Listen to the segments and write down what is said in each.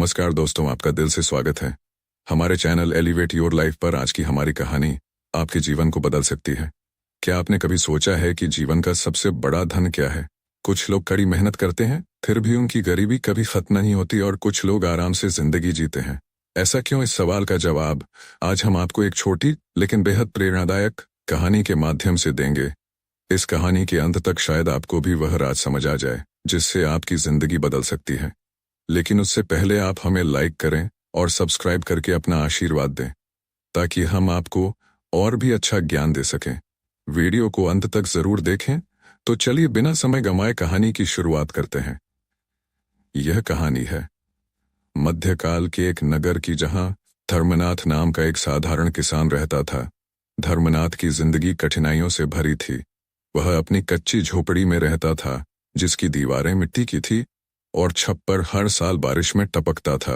नमस्कार दोस्तों, आपका दिल से स्वागत है हमारे चैनल एलिवेट योर लाइफ पर। आज की हमारी कहानी आपके जीवन को बदल सकती है। क्या आपने कभी सोचा है कि जीवन का सबसे बड़ा धन क्या है? कुछ लोग कड़ी मेहनत करते हैं, फिर भी उनकी गरीबी कभी खत्म नहीं होती, और कुछ लोग आराम से जिंदगी जीते हैं। ऐसा क्यों? इस सवाल का जवाब आज हम आपको एक छोटी लेकिन बेहद प्रेरणादायक कहानी के माध्यम से देंगे। इस कहानी के अंत तक शायद आपको भी वह राज समझ आ जाए जिससे आपकी जिंदगी बदल सकती है। लेकिन उससे पहले आप हमें लाइक करें और सब्सक्राइब करके अपना आशीर्वाद दें, ताकि हम आपको और भी अच्छा ज्ञान दे सकें। वीडियो को अंत तक जरूर देखें। तो चलिए बिना समय गंवाए कहानी की शुरुआत करते हैं। यह कहानी है मध्यकाल के एक नगर की, जहां धर्मनाथ नाम का एक साधारण किसान रहता था। धर्मनाथ की जिंदगी कठिनाइयों से भरी थी। वह अपनी कच्ची झोपड़ी में रहता था, जिसकी दीवारें मिट्टी की थी और छप्पर हर साल बारिश में टपकता था।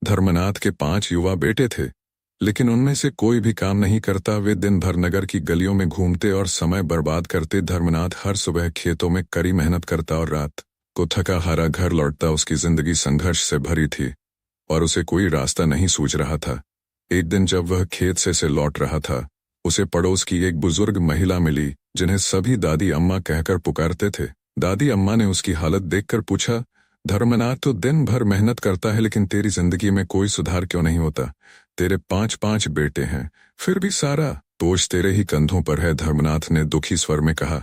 धर्मनाथ के 5 युवा बेटे थे, लेकिन उनमें से कोई भी काम नहीं करता। वे दिन भर नगर की गलियों में घूमते और समय बर्बाद करते। धर्मनाथ हर सुबह खेतों में कड़ी मेहनत करता और रात को थका हारा घर लौटता। उसकी जिंदगी संघर्ष से भरी थी और उसे कोई रास्ता नहीं सूझ रहा था। एक दिन जब वह खेत से लौट रहा था, उसे पड़ोस की एक बुजुर्ग महिला मिली, जिन्हें सभी दादी अम्मा कहकर पुकारते थे। दादी अम्मा ने उसकी हालत देखकर पूछा, धर्मनाथ तो दिन भर मेहनत करता है, लेकिन तेरी जिंदगी में कोई सुधार क्यों नहीं होता? तेरे 5 बेटे हैं, फिर भी सारा बोझ तेरे ही कंधों पर है। धर्मनाथ ने दुखी स्वर में कहा,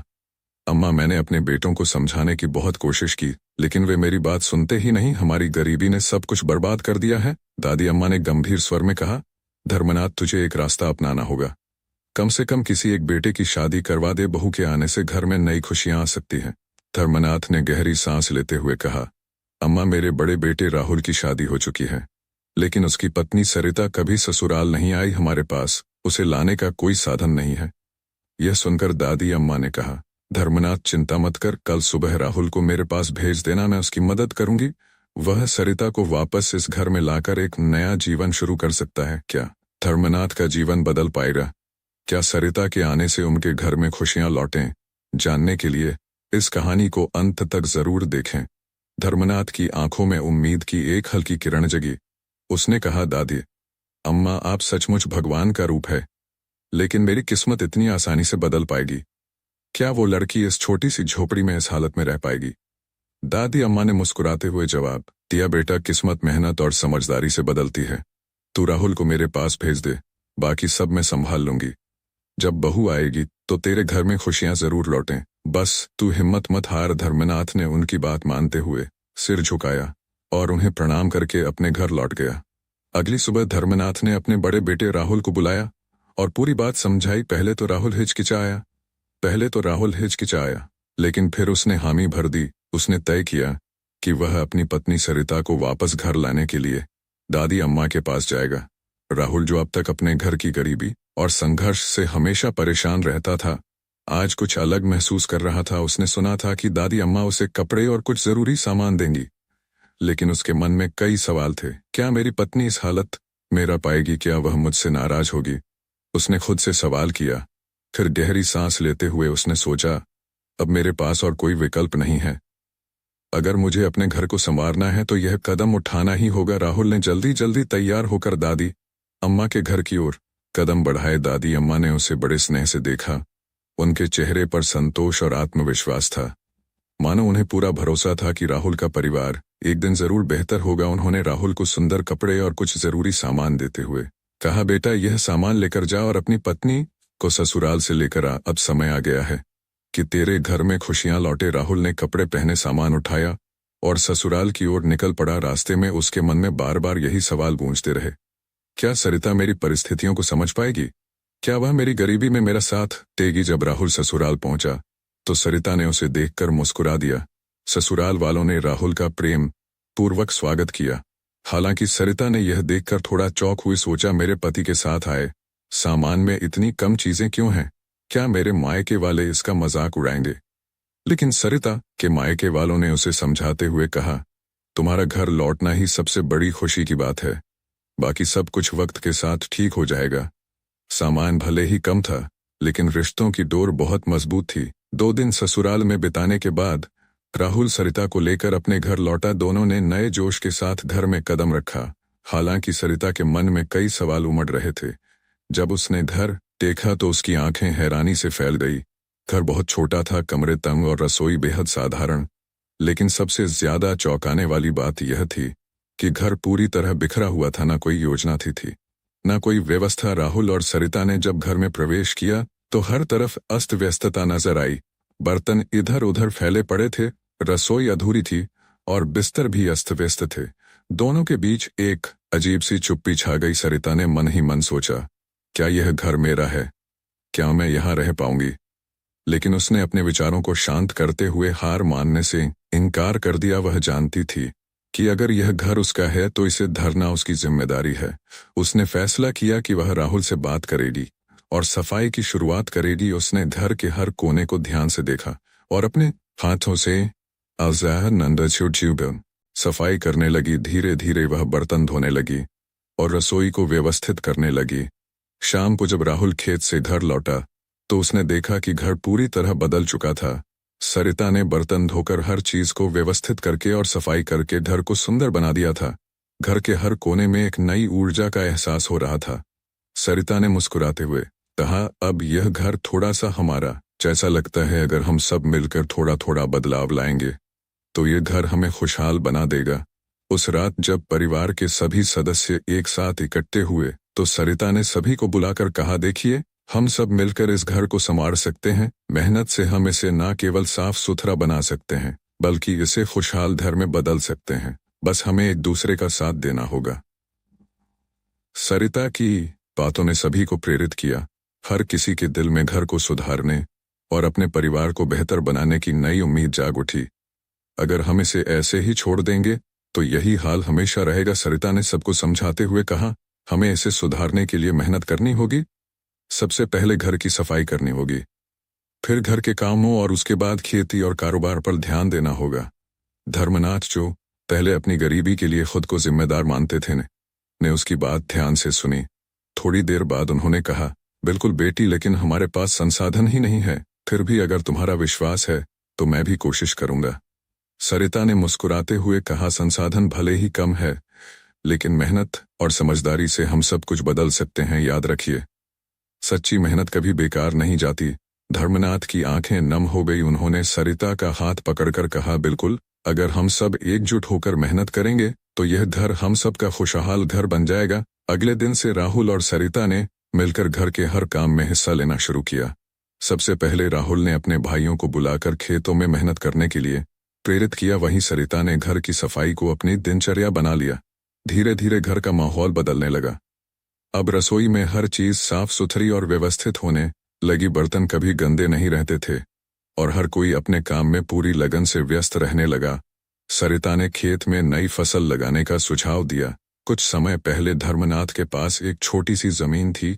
अम्मा, मैंने अपने बेटों को समझाने की बहुत कोशिश की, लेकिन वे मेरी बात सुनते ही नहीं। हमारी गरीबी ने सब कुछ बर्बाद कर दिया है। दादी अम्मा ने गंभीर स्वर में कहा, धर्मनाथ, तुझे एक रास्ता अपनाना होगा। कम से कम किसी एक बेटे की शादी करवा दे। बहू के आने से घर में नई खुशियां आ सकती हैं। धर्मनाथ ने गहरी सांस लेते हुए कहा, अम्मा, मेरे बड़े बेटे राहुल की शादी हो चुकी है, लेकिन उसकी पत्नी सरिता कभी ससुराल नहीं आई। हमारे पास उसे लाने का कोई साधन नहीं है। यह सुनकर दादी अम्मा ने कहा, धर्मनाथ, चिंता मत कर। कल सुबह राहुल को मेरे पास भेज देना, मैं उसकी मदद करूंगी। वह सरिता को वापस इस घर में लाकर एक नया जीवन शुरू कर सकता है। क्या धर्मनाथ का जीवन बदल पाएगा? क्या सरिता के आने से उनके घर में खुशियां लौटें? जानने के लिए इस कहानी को अंत तक जरूर देखें। धर्मनाथ की आंखों में उम्मीद की एक हल्की किरण जगी। उसने कहा, दादी अम्मा, आप सचमुच भगवान का रूप है, लेकिन मेरी किस्मत इतनी आसानी से बदल पाएगी? क्या वो लड़की इस छोटी सी झोपड़ी में इस हालत में रह पाएगी? दादी अम्मा ने मुस्कुराते हुए जवाब दिया, बेटा, किस्मत मेहनत और समझदारी से बदलती है। तू राहुल को मेरे पास भेज दे, बाकी सब मैं संभाल लूंगी। जब बहू आएगी तो तेरे घर में खुशियां जरूर लौटें। बस तू हिम्मत मत हार। धर्मनाथ ने उनकी बात मानते हुए सिर झुकाया और उन्हें प्रणाम करके अपने घर लौट गया। अगली सुबह धर्मनाथ ने अपने बड़े बेटे राहुल को बुलाया और पूरी बात समझाई। पहले तो राहुल हिचकिचाया, लेकिन फिर उसने हामी भर दी। उसने तय किया कि वह अपनी पत्नी सरिता को वापस घर लाने के लिए दादी अम्मा के पास जाएगा। राहुल, जो अब तक अपने घर की गरीबी और संघर्ष से हमेशा परेशान रहता था, आज कुछ अलग महसूस कर रहा था। उसने सुना था कि दादी अम्मा उसे कपड़े और कुछ जरूरी सामान देंगी, लेकिन उसके मन में कई सवाल थे। क्या मेरी पत्नी इस हालत में रह पाएगी? क्या वह मुझसे नाराज होगी? उसने खुद से सवाल किया। फिर गहरी सांस लेते हुए उसने सोचा, अब मेरे पास और कोई विकल्प नहीं है। अगर मुझे अपने घर को संवारना है तो यह कदम उठाना ही होगा। राहुल ने जल्दी जल्दी तैयार होकर दादी अम्मा के घर की ओर कदम बढ़ाए। दादी अम्मा ने उसे बड़े स्नेह से देखा। उनके चेहरे पर संतोष और आत्मविश्वास था, मानो उन्हें पूरा भरोसा था कि राहुल का परिवार एक दिन जरूर बेहतर होगा। उन्होंने राहुल को सुंदर कपड़े और कुछ जरूरी सामान देते हुए कहा, बेटा, यह सामान लेकर जा और अपनी पत्नी को ससुराल से लेकर आ। अब समय आ गया है कि तेरे घर में खुशियां लौटे। राहुल ने कपड़े पहने, सामान उठाया और ससुराल की ओर निकल पड़ा। रास्ते में उसके मन में बार बार यही सवाल गूंजते रहे, क्या सरिता मेरी परिस्थितियों को समझ पाएगी? क्या वह मेरी गरीबी में मेरा साथ देगी? जब राहुल ससुराल पहुंचा तो सरिता ने उसे देखकर मुस्कुरा दिया। ससुराल वालों ने राहुल का प्रेम पूर्वक स्वागत किया। हालांकि सरिता ने यह देखकर थोड़ा चौंक हुई। सोचा, मेरे पति के साथ आए सामान में इतनी कम चीजें क्यों हैं? क्या मेरे मायके वाले इसका मजाक उड़ाएंगे? लेकिन सरिता के मायके वालों ने उसे समझाते हुए कहा, तुम्हारा घर लौटना ही सबसे बड़ी खुशी की बात है। बाकी सब कुछ वक्त के साथ ठीक हो जाएगा। सामान भले ही कम था, लेकिन रिश्तों की डोर बहुत मजबूत थी। 2 दिन ससुराल में बिताने के बाद राहुल सरिता को लेकर अपने घर लौटा। दोनों ने नए जोश के साथ घर में कदम रखा। हालांकि सरिता के मन में कई सवाल उमड़ रहे थे। जब उसने घर देखा तो उसकी आंखें हैरानी से फैल गई। घर बहुत छोटा था, कमरे तंग और रसोई बेहद साधारण। लेकिन सबसे ज्यादा चौंकाने वाली बात यह थी कि घर पूरी तरह बिखरा हुआ था। न कोई योजना थी न कोई व्यवस्था। राहुल और सरिता ने जब घर में प्रवेश किया तो हर तरफ अस्त व्यस्तता नजर आई। बर्तन इधर उधर फैले पड़े थे, रसोई अधूरी थी और बिस्तर भी अस्त व्यस्त थे। दोनों के बीच एक अजीब सी चुप्पी छा गई। सरिता ने मन ही मन सोचा, क्या यह घर मेरा है? क्या मैं यहाँ रह पाऊंगी? लेकिन उसने अपने विचारों को शांत करते हुए हार मानने से इनकार कर दिया। वह जानती थी कि अगर यह घर उसका है तो इसे धरना उसकी जिम्मेदारी है। उसने फैसला किया कि वह राहुल से बात करेगी और सफाई की शुरुआत करेगी। उसने घर के हर कोने को ध्यान से देखा और अपने हाथों से सफाई करने लगी। धीरे धीरे वह बर्तन धोने लगी और रसोई को व्यवस्थित करने लगी। शाम को जब राहुल खेत से घर लौटा तो उसने देखा कि घर पूरी तरह बदल चुका था। सरिता ने बर्तन धोकर हर चीज को व्यवस्थित करके और सफाई करके घर को सुंदर बना दिया था। घर के हर कोने में एक नई ऊर्जा का एहसास हो रहा था। सरिता ने मुस्कुराते हुए कहा, अब यह घर थोड़ा सा हमारा जैसा लगता है। अगर हम सब मिलकर थोड़ा थोड़ा बदलाव लाएंगे तो ये घर हमें खुशहाल बना देगा। उस रात जब परिवार के सभी सदस्य एक साथ इकट्ठे हुए तो सरिता ने सभी को बुलाकर कहा, देखिए, हम सब मिलकर इस घर को संवार सकते हैं। मेहनत से हम इसे न केवल साफ सुथरा बना सकते हैं बल्कि इसे खुशहाल घर में बदल सकते हैं। बस हमें एक दूसरे का साथ देना होगा। सरिता की बातों ने सभी को प्रेरित किया। हर किसी के दिल में घर को सुधारने और अपने परिवार को बेहतर बनाने की नई उम्मीद जाग उठी। अगर हम इसे ऐसे ही छोड़ देंगे तो यही हाल हमेशा रहेगा। सरिता ने सबको समझाते हुए कहा, हमें इसे सुधारने के लिए मेहनत करनी होगी। सबसे पहले घर की सफाई करनी होगी, फिर घर के कामों और उसके बाद खेती और कारोबार पर ध्यान देना होगा। धर्मनाथ, जो पहले अपनी गरीबी के लिए खुद को जिम्मेदार मानते थे, ने उसकी बात ध्यान से सुनी। थोड़ी देर बाद उन्होंने कहा, बिल्कुल बेटी, लेकिन हमारे पास संसाधन ही नहीं है। फिर भी अगर तुम्हारा विश्वास है तो मैं भी कोशिश करूंगा। सरिता ने मुस्कुराते हुए कहा, संसाधन भले ही कम है लेकिन मेहनत और समझदारी से हम सब कुछ बदल सकते हैं। याद रखिए, सच्ची मेहनत कभी बेकार नहीं जाती। धर्मनाथ की आंखें नम हो गई। उन्होंने सरिता का हाथ पकड़कर कहा, बिल्कुल, अगर हम सब एकजुट होकर मेहनत करेंगे तो यह घर हम सब का खुशहाल घर बन जाएगा। अगले दिन से राहुल और सरिता ने मिलकर घर के हर काम में हिस्सा लेना शुरू किया। सबसे पहले राहुल ने अपने भाइयों को बुलाकर खेतों में मेहनत करने के लिए प्रेरित किया। वहीं सरिता ने घर की सफाई को अपनी दिनचर्या बना लिया। धीरे धीरे घर का माहौल बदलने लगा। अब रसोई में हर चीज साफ सुथरी और व्यवस्थित होने लगी। बर्तन कभी गंदे नहीं रहते थे और हर कोई अपने काम में पूरी लगन से व्यस्त रहने लगा। सरिता ने खेत में नई फसल लगाने का सुझाव दिया। कुछ समय पहले धर्मनाथ के पास एक छोटी सी जमीन थी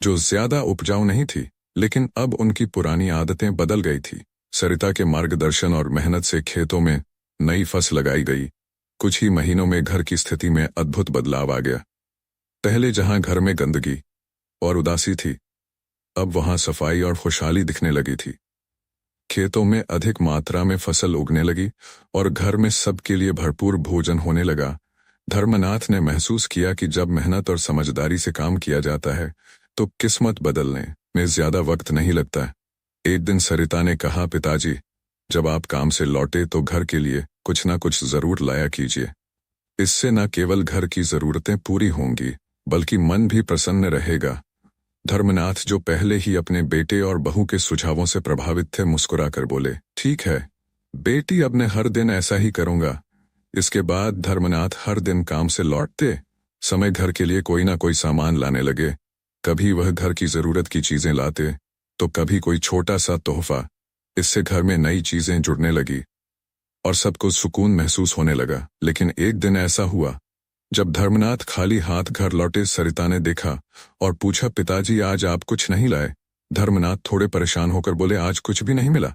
जो ज्यादा उपजाऊ नहीं थी, लेकिन अब उनकी पुरानी आदतें बदल गई थी। सरिता के मार्गदर्शन और मेहनत से खेतों में नई फसल लगाई गई। कुछ ही महीनों में घर की स्थिति में अद्भुत बदलाव आ गया। पहले जहां घर में गंदगी और उदासी थी, अब वहां सफाई और खुशहाली दिखने लगी थी। खेतों में अधिक मात्रा में फसल उगने लगी और घर में सबके लिए भरपूर भोजन होने लगा। धर्मनाथ ने महसूस किया कि जब मेहनत और समझदारी से काम किया जाता है तो किस्मत बदलने में ज्यादा वक्त नहीं लगता। एक दिन सरिता ने कहा, पिताजी, जब आप काम से लौटे तो घर के लिए कुछ ना कुछ जरूर लाया कीजिए। इससे न केवल घर की जरूरतें पूरी होंगी बल्कि मन भी प्रसन्न रहेगा। धर्मनाथ, जो पहले ही अपने बेटे और बहू के सुझावों से प्रभावित थे, मुस्कुराकर बोले, ठीक है बेटी, अब मैं हर दिन ऐसा ही करूंगा। इसके बाद धर्मनाथ हर दिन काम से लौटते समय घर के लिए कोई ना कोई सामान लाने लगे। कभी वह घर की जरूरत की चीजें लाते तो कभी कोई छोटा सा तोहफा। इससे घर में नई चीजें जुड़ने लगी और सबको सुकून महसूस होने लगा। लेकिन एक दिन ऐसा हुआ जब धर्मनाथ खाली हाथ घर लौटे। सरिता ने देखा और पूछा, पिताजी, आज आप कुछ नहीं लाए? धर्मनाथ थोड़े परेशान होकर बोले, आज कुछ भी नहीं मिला।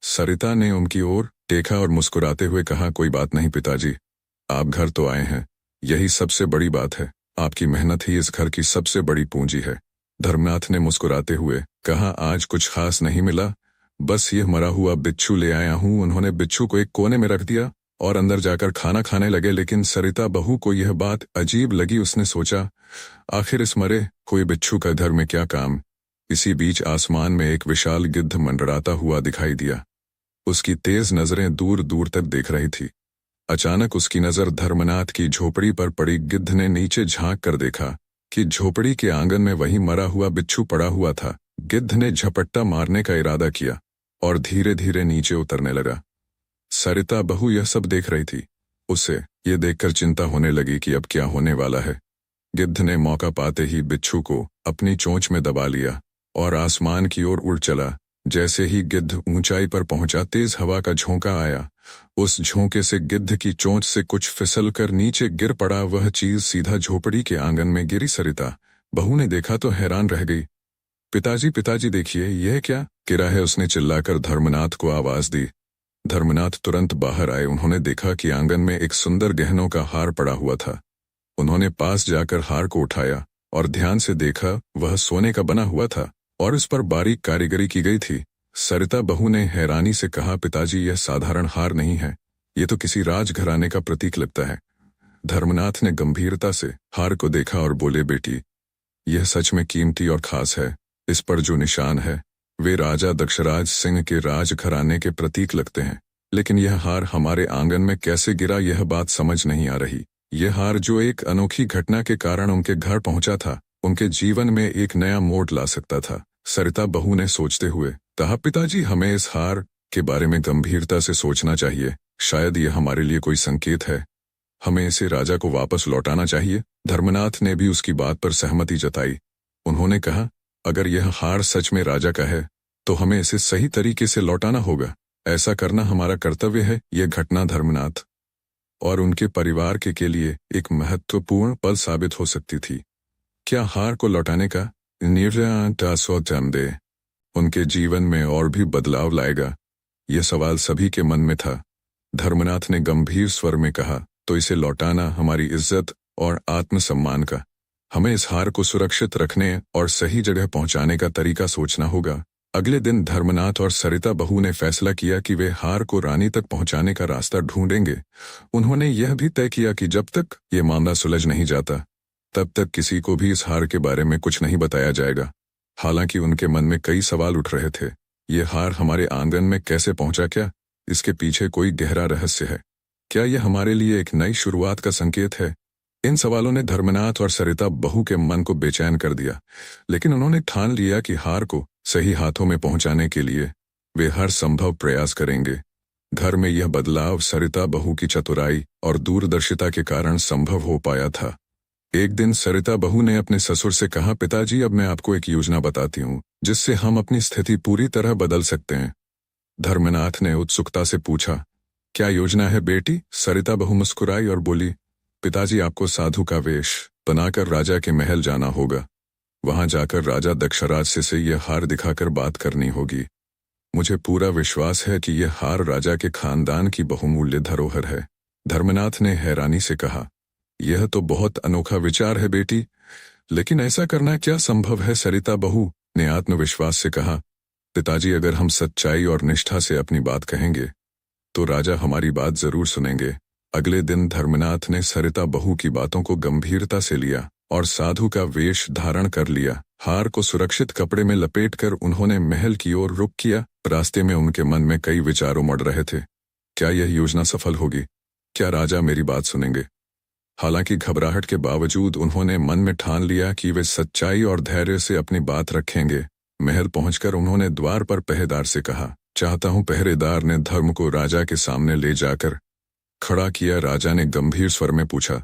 सरिता ने उनकी ओर देखा और मुस्कुराते हुए कहा, कोई बात नहीं पिताजी, आप घर तो आए हैं, यही सबसे बड़ी बात है। आपकी मेहनत ही इस घर की सबसे बड़ी पूंजी है। धर्मनाथ ने मुस्कुराते हुए कहा, आज कुछ खास नहीं मिला, बस यह मरा हुआ बिच्छू ले आया हूं। उन्होंने बिच्छू को एक कोने में रख दिया और अंदर जाकर खाना खाने लगे। लेकिन सरिता बहू को यह बात अजीब लगी। उसने सोचा, आखिर इस मरे हुए बिच्छू का घर में क्या काम। इसी बीच आसमान में एक विशाल गिद्ध मंडराता हुआ दिखाई दिया। उसकी तेज नजरें दूर दूर तक देख रही थी। अचानक उसकी नजर धर्मनाथ की झोपड़ी पर पड़ी। गिद्ध ने नीचे झांक कर देखा कि झोपड़ी के आंगन में वही मरा हुआ बिच्छू पड़ा हुआ था। गिद्ध ने झपट्टा मारने का इरादा किया और धीरे धीरे नीचे उतरने लगा। सरिता बहू यह सब देख रही थी। उसे यह देखकर चिंता होने लगी कि अब क्या होने वाला है। गिद्ध ने मौका पाते ही बिच्छू को अपनी चोंच में दबा लिया और आसमान की ओर उड़ चला। जैसे ही गिद्ध ऊंचाई पर पहुंचा, तेज हवा का झोंका आया। उस झोंके से गिद्ध की चोंच से कुछ फिसलकर नीचे गिर पड़ा। वह चीज सीधा झोपड़ी के आंगन में गिरी। सरिता बहू ने देखा तो हैरान रह गई। पिताजी पिताजी देखिए, यह क्या गिरा है। उसने चिल्लाकर धर्मनाथ को आवाज दी। धर्मनाथ तुरंत बाहर आए। उन्होंने देखा कि आंगन में एक सुंदर गहनों का हार पड़ा हुआ था। उन्होंने पास जाकर हार को उठाया और ध्यान से देखा। वह सोने का बना हुआ था और इस पर बारीक कारीगरी की गई थी। सरिता बहू ने हैरानी से कहा, पिताजी यह साधारण हार नहीं है, ये तो किसी राजघराने का प्रतीक लगता है। धर्मनाथ ने गंभीरता से हार को देखा और बोले, बेटी यह सच में कीमती और खास है। इस पर जो निशान है वे राजा दक्षराज सिंह के राजघराने के प्रतीक लगते हैं। लेकिन यह हार हमारे आंगन में कैसे गिरा, यह बात समझ नहीं आ रही। यह हार जो एक अनोखी घटना के कारण उनके घर पहुंचा था, उनके जीवन में एक नया मोड़ ला सकता था। सरिता बहू ने सोचते हुए कहा, पिताजी हमें इस हार के बारे में गंभीरता से सोचना चाहिए। शायद यह हमारे लिए कोई संकेत है। हमें इसे राजा को वापस लौटाना चाहिए। धर्मनाथ ने भी उसकी बात पर सहमति जताई। उन्होंने कहा, अगर यह हार सच में राजा का है तो हमें इसे सही तरीके से लौटाना होगा। ऐसा करना हमारा कर्तव्य है। यह घटना धर्मनाथ और उनके परिवार के लिए एक महत्वपूर्ण पल साबित हो सकती थी। क्या हार को लौटाने का निर्णय उनके जीवन में और भी बदलाव लाएगा? यह सवाल सभी के मन में था। धर्मनाथ ने गंभीर स्वर में कहा, तो इसे लौटाना हमारी इज्जत और आत्मसम्मान का। हमें इस हार को सुरक्षित रखने और सही जगह पहुंचाने का तरीका सोचना होगा। अगले दिन धर्मनाथ और सरिता बहू ने फैसला किया कि वे हार को रानी तक पहुंचाने का रास्ता ढूंढेंगे। उन्होंने यह भी तय किया कि जब तक ये मामला सुलझ नहीं जाता तब तक किसी को भी इस हार के बारे में कुछ नहीं बताया जाएगा। हालांकि उनके मन में कई सवाल उठ रहे थे। ये हार हमारे आंगन में कैसे पहुंचा? क्या इसके पीछे कोई गहरा रहस्य है? क्या यह हमारे लिए एक नई शुरुआत का संकेत है? इन सवालों ने धर्मनाथ और सरिता बहू के मन को बेचैन कर दिया। लेकिन उन्होंने ठान लिया कि हार को सही हाथों में पहुंचाने के लिए वे हर संभव प्रयास करेंगे। घर में यह बदलाव सरिता बहू की चतुराई और दूरदर्शिता के कारण संभव हो पाया था। एक दिन सरिता बहू ने अपने ससुर से कहा, पिताजी अब मैं आपको एक योजना बताती हूँ जिससे हम अपनी स्थिति पूरी तरह बदल सकते हैं। धर्मनाथ ने उत्सुकता से पूछा, क्या योजना है बेटी? सरिता बहू मुस्कुराई और बोली, पिताजी आपको साधु का वेश बनाकर राजा के महल जाना होगा। वहां जाकर राजा दक्षराज से यह हार दिखाकर बात करनी होगी। मुझे पूरा विश्वास है कि यह हार राजा के खानदान की बहुमूल्य धरोहर है। धर्मनाथ ने हैरानी से कहा, यह तो बहुत अनोखा विचार है बेटी, लेकिन ऐसा करना क्या संभव है? सरिता बहू ने आत्मविश्वास से कहा, पिताजी अगर हम सच्चाई और निष्ठा से अपनी बात कहेंगे तो राजा हमारी बात जरूर सुनेंगे। अगले दिन धर्मनाथ ने सरिता बहू की बातों को गंभीरता से लिया और साधु का वेश धारण कर लिया। हार को सुरक्षित कपड़े में लपेटकर उन्होंने महल की ओर रुख किया। रास्ते में उनके मन में कई विचारों मड़ रहे थे। क्या यह योजना सफल होगी? क्या राजा मेरी बात सुनेंगे? हालांकि घबराहट के बावजूद उन्होंने मन में ठान लिया कि वे सच्चाई और धैर्य से अपनी बात रखेंगे। महल पहुंचकर उन्होंने द्वार पर पहरेदार से कहा, चाहता हूं। पहरेदार ने धर्म को राजा के सामने ले जाकर खड़ा किया। राजा ने गंभीर स्वर में पूछा,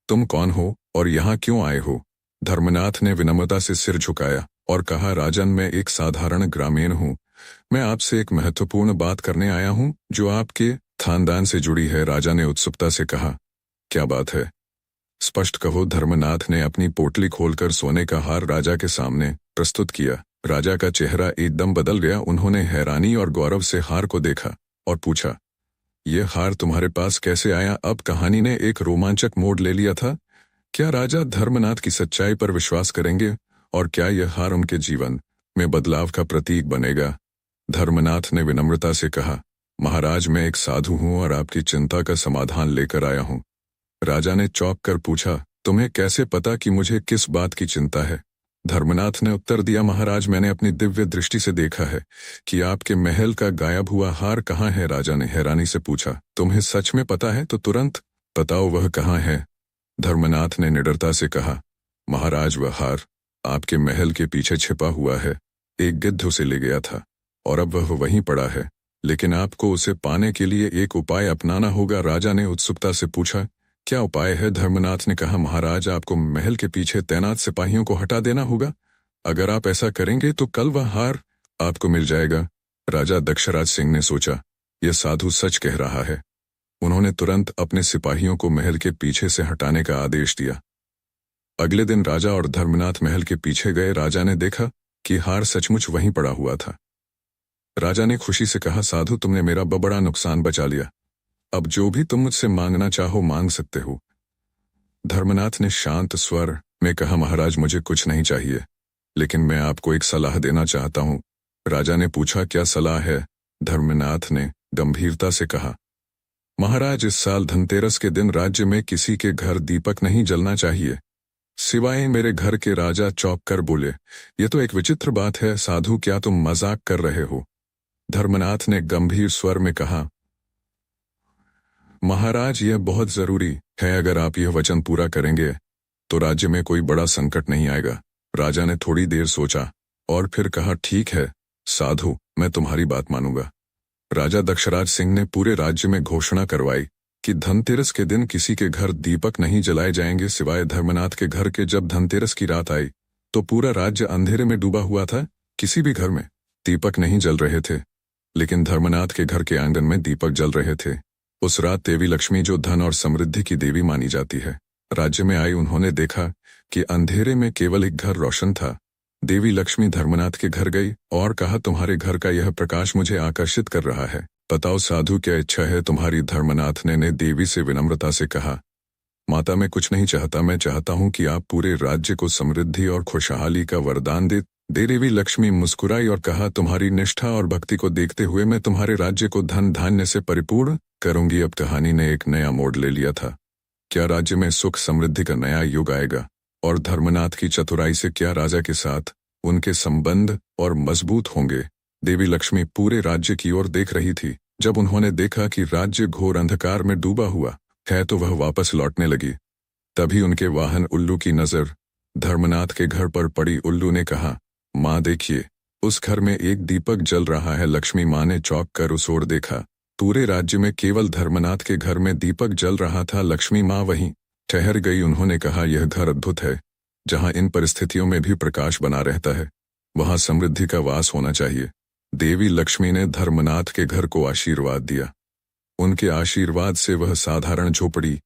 तुम कौन हो और यहाँ क्यों आए हो? धर्मनाथ ने विनम्रता से सिर झुकाया और कहा, राजन मैं एक साधारण ग्रामीण हूँ। मैं आपसे एक महत्वपूर्ण बात करने आया हूँ जो आपके खानदान से जुड़ी है। राजा ने उत्सुकता से कहा, क्या बात है? स्पष्ट कहो। धर्मनाथ ने अपनी पोटली खोलकर सोने का हार राजा के सामने प्रस्तुत किया। राजा का चेहरा एकदम बदल गया। उन्होंने हैरानी और गौरव से हार को देखा और पूछा, यह हार तुम्हारे पास कैसे आया? अब कहानी ने एक रोमांचक मोड़ ले लिया था। क्या राजा धर्मनाथ की सच्चाई पर विश्वास करेंगे और क्या यह हार उनके जीवन में बदलाव का प्रतीक बनेगा? धर्मनाथ ने विनम्रता से कहा, महाराज मैं एक साधु हूं और आपकी चिंता का समाधान लेकर आया हूं। राजा ने चौंक कर पूछा, तुम्हें कैसे पता कि मुझे किस बात की चिंता है? धर्मनाथ ने उत्तर दिया, महाराज मैंने अपनी दिव्य दृष्टि से देखा है कि आपके महल का गायब हुआ हार कहाँ है। राजा ने हैरानी से पूछा, तुम्हें सच में पता है तो तुरंत बताओ वह कहाँ है। धर्मनाथ ने निडरता से कहा, महाराज वह हार आपके महल के पीछे छिपा हुआ है। एक गिद्ध उसे ले गया था और अब वह वहीं पड़ा है, लेकिन आपको उसे पाने के लिए एक उपाय अपनाना होगा। राजा ने उत्सुकता से पूछा, क्या उपाय है? धर्मनाथ ने कहा, महाराज आपको महल के पीछे तैनात सिपाहियों को हटा देना होगा। अगर आप ऐसा करेंगे तो कल वह हार आपको मिल जाएगा। राजा दक्षराज सिंह ने सोचा, यह साधु सच कह रहा है। उन्होंने तुरंत अपने सिपाहियों को महल के पीछे से हटाने का आदेश दिया। अगले दिन राजा और धर्मनाथ महल के पीछे गए। राजा ने देखा कि हार सचमुच वहीं पड़ा हुआ था। राजा ने खुशी से कहा, साधु तुमने मेरा बड़ा नुकसान बचा लिया। अब जो भी तुम मुझसे मांगना चाहो मांग सकते हो। धर्मनाथ ने शांत स्वर में कहा, महाराज मुझे कुछ नहीं चाहिए, लेकिन मैं आपको एक सलाह देना चाहता हूं। राजा ने पूछा, क्या सलाह है? धर्मनाथ ने गंभीरता से कहा, महाराज इस साल धनतेरस के दिन राज्य में किसी के घर दीपक नहीं जलना चाहिए, सिवाय मेरे घर के। राजा चौंक कर बोले, ये तो एक विचित्र बात है साधु, क्या तुम मजाक कर रहे हो? धर्मनाथ ने गंभीर स्वर में कहा, महाराज यह बहुत जरूरी है, अगर आप यह वचन पूरा करेंगे तो राज्य में कोई बड़ा संकट नहीं आएगा। राजा ने थोड़ी देर सोचा और फिर कहा, ठीक है साधु, मैं तुम्हारी बात मानूंगा। राजा दक्षराज सिंह ने पूरे राज्य में घोषणा करवाई कि धनतेरस के दिन किसी के घर दीपक नहीं जलाए जाएंगे सिवाय धर्मनाथ के घर के। जब धनतेरस की रात आई तो पूरा राज्य अंधेरे में डूबा हुआ था। किसी भी घर में दीपक नहीं जल रहे थे, लेकिन धर्मनाथ के घर के आंगन में दीपक जल रहे थे। उस रात देवी लक्ष्मी, जो धन और समृद्धि की देवी मानी जाती है, राज्य में आई। उन्होंने देखा कि अंधेरे में केवल एक घर रोशन था। देवी लक्ष्मी धर्मनाथ के घर गई और कहा, तुम्हारे घर का यह प्रकाश मुझे आकर्षित कर रहा है, बताओ साधु क्या इच्छा है तुम्हारी? धर्मनाथ ने देवी से विनम्रता से कहा, माता मैं कुछ नहीं चाहता, मैं चाहता हूं कि आप पूरे राज्य को समृद्धि और खुशहाली का वरदान दे। देवी लक्ष्मी मुस्कुराई और कहा, तुम्हारी निष्ठा और भक्ति को देखते हुए मैं तुम्हारे राज्य को धन धान्य से परिपूर्ण करूंगी। अब कहानी ने एक नया मोड़ ले लिया था। क्या राज्य में सुख समृद्धि का नया युग आएगा? और धर्मनाथ की चतुराई से क्या राजा के साथ उनके संबंध और मजबूत होंगे? देवी लक्ष्मी पूरे राज्य की ओर देख रही थी। जब उन्होंने देखा कि राज्य घोर अंधकार में डूबा हुआ है तो वह वापस लौटने लगी। तभी उनके वाहन उल्लू की नजर धर्मनाथ के घर पर पड़ी। उल्लू ने कहा, माँ देखिए, उस घर में एक दीपक जल रहा है। लक्ष्मी माँ ने चौंक कर उस ओर देखा। पूरे राज्य में केवल धर्मनाथ के घर में दीपक जल रहा था। लक्ष्मी माँ वहीं ठहर गई। उन्होंने कहा, यह घर अद्भुत है। जहाँ इन परिस्थितियों में भी प्रकाश बना रहता है, वहाँ समृद्धि का वास होना चाहिए। देवी लक्ष्मी ने धर्मनाथ के घर को आशीर्वाद दिया। उनके आशीर्वाद से वह साधारण झोपड़ी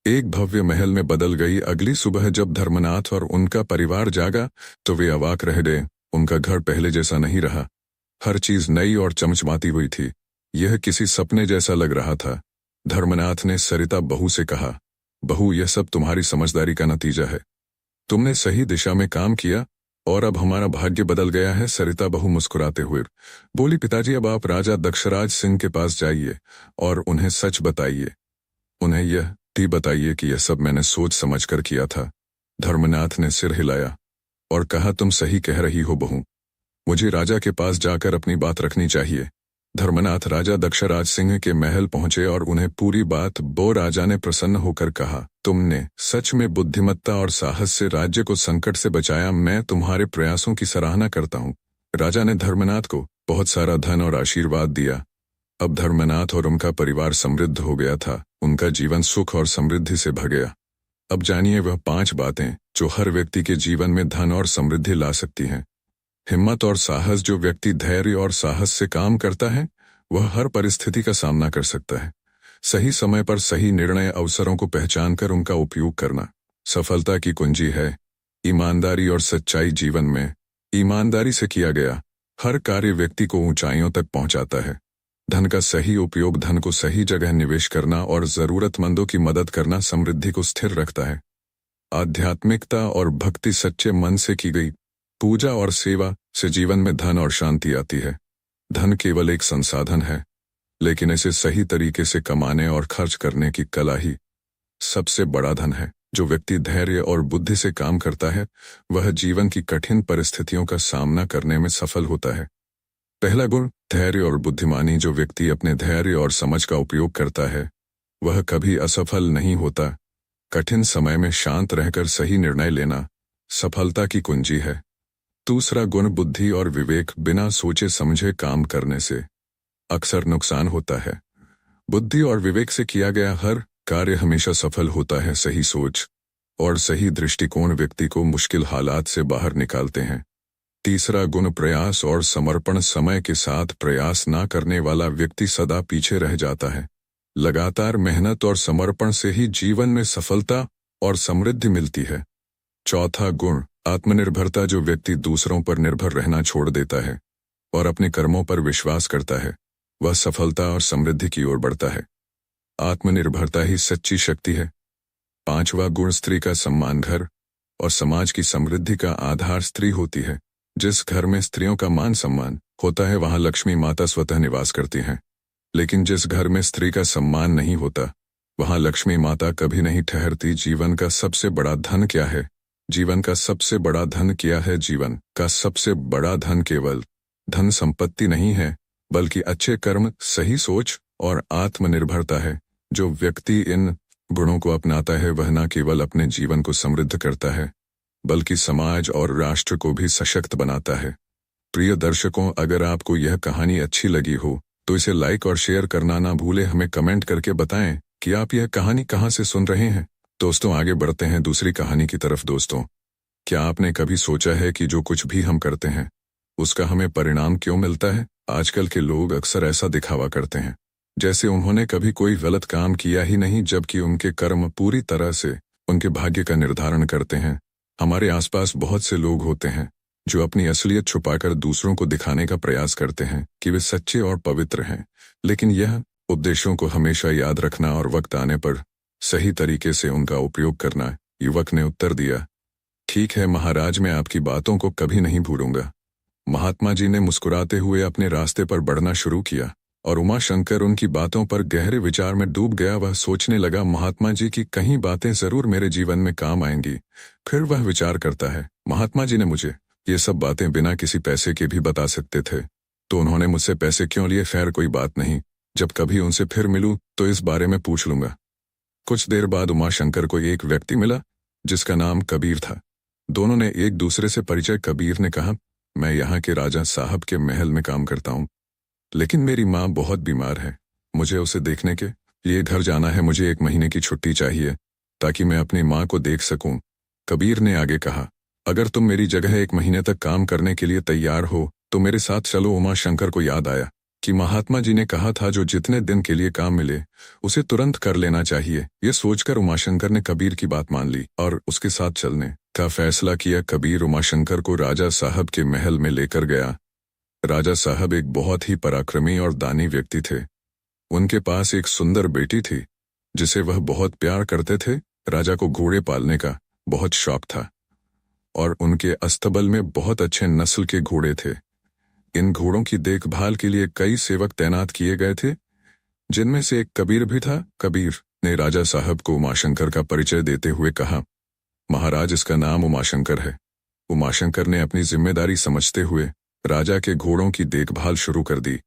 एक भव्य महल में बदल गई। अगली सुबह जब धर्मनाथ और उनका परिवार जागा तो वे अवाक रह गए। उनका घर पहले जैसा नहीं रहा। हर चीज नई और चमचमाती हुई थी। यह किसी सपने जैसा लग रहा था। धर्मनाथ ने सरिता बहू से कहा, बहू यह सब तुम्हारी समझदारी का नतीजा है। तुमने सही दिशा में काम किया और अब हमारा भाग्य बदल गया है। सरिता बहू मुस्कुराते हुए बोली, पिताजी अब आप राजा दक्षराज सिंह के पास जाइए और उन्हें सच बताइए। उन्हें यह भी बताइए कि यह सब मैंने सोच समझ कर किया था। धर्मनाथ ने सिर हिलाया और कहा, तुम सही कह रही हो बहू, मुझे राजा के पास जाकर अपनी बात रखनी चाहिए। धर्मनाथ राजा दक्षराज सिंह के महल पहुंचे और उन्हें पूरी बात बो। राजा ने प्रसन्न होकर कहा, तुमने सच में बुद्धिमत्ता और साहस से राज्य को संकट से बचाया। मैं तुम्हारे प्रयासों की सराहना करता हूँ। राजा ने धर्मनाथ को बहुत सारा धन और आशीर्वाद दिया। अब धर्मनाथ और उनका परिवार समृद्ध हो गया था। उनका जीवन सुख और समृद्धि से भर गया। अब जानिए वह 5 बातें जो हर व्यक्ति के जीवन में धन और समृद्धि ला सकती हैं। हिम्मत और साहस, जो व्यक्ति धैर्य और साहस से काम करता है वह हर परिस्थिति का सामना कर सकता है। सही समय पर सही निर्णय, अवसरों को पहचानकर उनका उपयोग करना सफलता की कुंजी है। ईमानदारी और सच्चाई, जीवन में ईमानदारी से किया गया हर कार्य व्यक्ति को ऊंचाइयों तक पहुंचाता है। धन का सही उपयोग, धन को सही जगह निवेश करना और जरूरतमंदों की मदद करना समृद्धि को स्थिर रखता है। आध्यात्मिकता और भक्ति, सच्चे मन से की गई पूजा और सेवा से जीवन में धन और शांति आती है। धन केवल एक संसाधन है, लेकिन इसे सही तरीके से कमाने और खर्च करने की कला ही सबसे बड़ा धन है। जो व्यक्ति धैर्य और बुद्धि से काम करता है, वह जीवन की कठिन परिस्थितियों का सामना करने में सफल होता है। पहला गुण, धैर्य और बुद्धिमानी। जो व्यक्ति अपने धैर्य और समझ का उपयोग करता है, वह कभी असफल नहीं होता। कठिन समय में शांत रहकर सही निर्णय लेना सफलता की कुंजी है। दूसरा गुण, बुद्धि और विवेक। बिना सोचे समझे काम करने से अक्सर नुकसान होता है। बुद्धि और विवेक से किया गया हर कार्य हमेशा सफल होता है। सही सोच और सही दृष्टिकोण व्यक्ति को मुश्किल हालात से बाहर निकालते हैं। तीसरा गुण, प्रयास और समर्पण। समय के साथ प्रयास ना करने वाला व्यक्ति सदा पीछे रह जाता है। लगातार मेहनत और समर्पण से ही जीवन में सफलता और समृद्धि मिलती है। चौथा गुण, आत्मनिर्भरता। जो व्यक्ति दूसरों पर निर्भर रहना छोड़ देता है और अपने कर्मों पर विश्वास करता है, वह सफलता और समृद्धि की ओर बढ़ता है। आत्मनिर्भरता ही सच्ची शक्ति है। पांचवा गुण, स्त्री का सम्मान। घर और समाज की समृद्धि का आधार स्त्री होती है। जिस घर में स्त्रियों का मान सम्मान होता है, वहां लक्ष्मी माता स्वतः निवास करती हैं। लेकिन जिस घर में स्त्री का सम्मान नहीं होता, वहां लक्ष्मी माता कभी नहीं ठहरती। जीवन का सबसे बड़ा धन क्या है? जीवन का सबसे बड़ा धन क्या है? जीवन का सबसे बड़ा धन केवल धन संपत्ति नहीं है, बल्कि अच्छे कर्म, सही सोच और आत्मनिर्भरता है। जो व्यक्ति इन गुणों को अपनाता है, वह न केवल अपने जीवन को समृद्ध करता है, बल्कि समाज और राष्ट्र को भी सशक्त बनाता है। प्रिय दर्शकों, अगर आपको यह कहानी अच्छी लगी हो तो इसे लाइक और शेयर करना ना भूलें। हमें कमेंट करके बताएं कि आप यह कहानी कहां से सुन रहे हैं। दोस्तों, आगे बढ़ते हैं दूसरी कहानी की तरफ। दोस्तों, क्या आपने कभी सोचा है कि जो कुछ भी हम करते हैं, उसका हमें परिणाम क्यों मिलता है? आजकल के लोग अक्सर ऐसा दिखावा करते हैं जैसे उन्होंने कभी कोई गलत काम किया ही नहीं, जबकि उनके कर्म पूरी तरह से उनके भाग्य का निर्धारण करते हैं। हमारे आसपास बहुत से लोग होते हैं जो अपनी असलियत छुपाकर दूसरों को दिखाने का प्रयास करते हैं कि वे सच्चे और पवित्र हैं, लेकिन यह उपदेशों को हमेशा याद रखना और वक्त आने पर सही तरीके से उनका उपयोग करना। युवक ने उत्तर दिया, ठीक है महाराज, मैं आपकी बातों को कभी नहीं भूलूंगा। महात्मा जी ने मुस्कुराते हुए अपने रास्ते पर बढ़ना शुरू किया और उमाशंकर उनकी बातों पर गहरे विचार में डूब गया। वह सोचने लगा, महात्मा जी की कहीं बातें जरूर मेरे जीवन में काम आएंगी। फिर वह विचार करता है, महात्मा जी ने मुझे ये सब बातें बिना किसी पैसे के भी बता सकते थे, तो उन्होंने मुझसे पैसे क्यों लिए? खैर कोई बात नहीं, जब कभी उनसे फिर मिलूं तो इस बारे में पूछ लूंगा। कुछ देर बाद उमाशंकर को एक व्यक्ति मिला जिसका नाम कबीर था। दोनों ने एक दूसरे से परिचय। कबीर ने कहा, मैं यहाँ के राजा साहब के महल में काम करता हूँ, लेकिन मेरी माँ बहुत बीमार है। मुझे उसे देखने के लिए घर जाना है। मुझे 1 महीने की छुट्टी चाहिए ताकि मैं अपनी माँ को देख सकूं। कबीर ने आगे कहा, अगर तुम मेरी जगह 1 महीने तक काम करने के लिए तैयार हो तो मेरे साथ चलो। उमाशंकर को याद आया कि महात्मा जी ने कहा था, जो जितने दिन के लिए काम मिले उसे तुरंत कर लेना चाहिए। ये सोचकर उमाशंकर ने कबीर की बात मान ली और उसके साथ चलने का फैसला किया। कबीर उमाशंकर को राजा साहब के महल में लेकर गया। राजा साहब एक बहुत ही पराक्रमी और दानी व्यक्ति थे। उनके पास एक सुंदर बेटी थी जिसे वह बहुत प्यार करते थे। राजा को घोड़े पालने का बहुत शौक था और उनके अस्तबल में बहुत अच्छे नस्ल के घोड़े थे। इन घोड़ों की देखभाल के लिए कई सेवक तैनात किए गए थे, जिनमें से एक कबीर भी था। कबीर ने राजा साहब को उमाशंकर का परिचय देते हुए कहा, महाराज, इसका नाम उमाशंकर है। उमाशंकर ने अपनी जिम्मेदारी समझते हुए राजा के घोड़ों की देखभाल शुरू कर दी।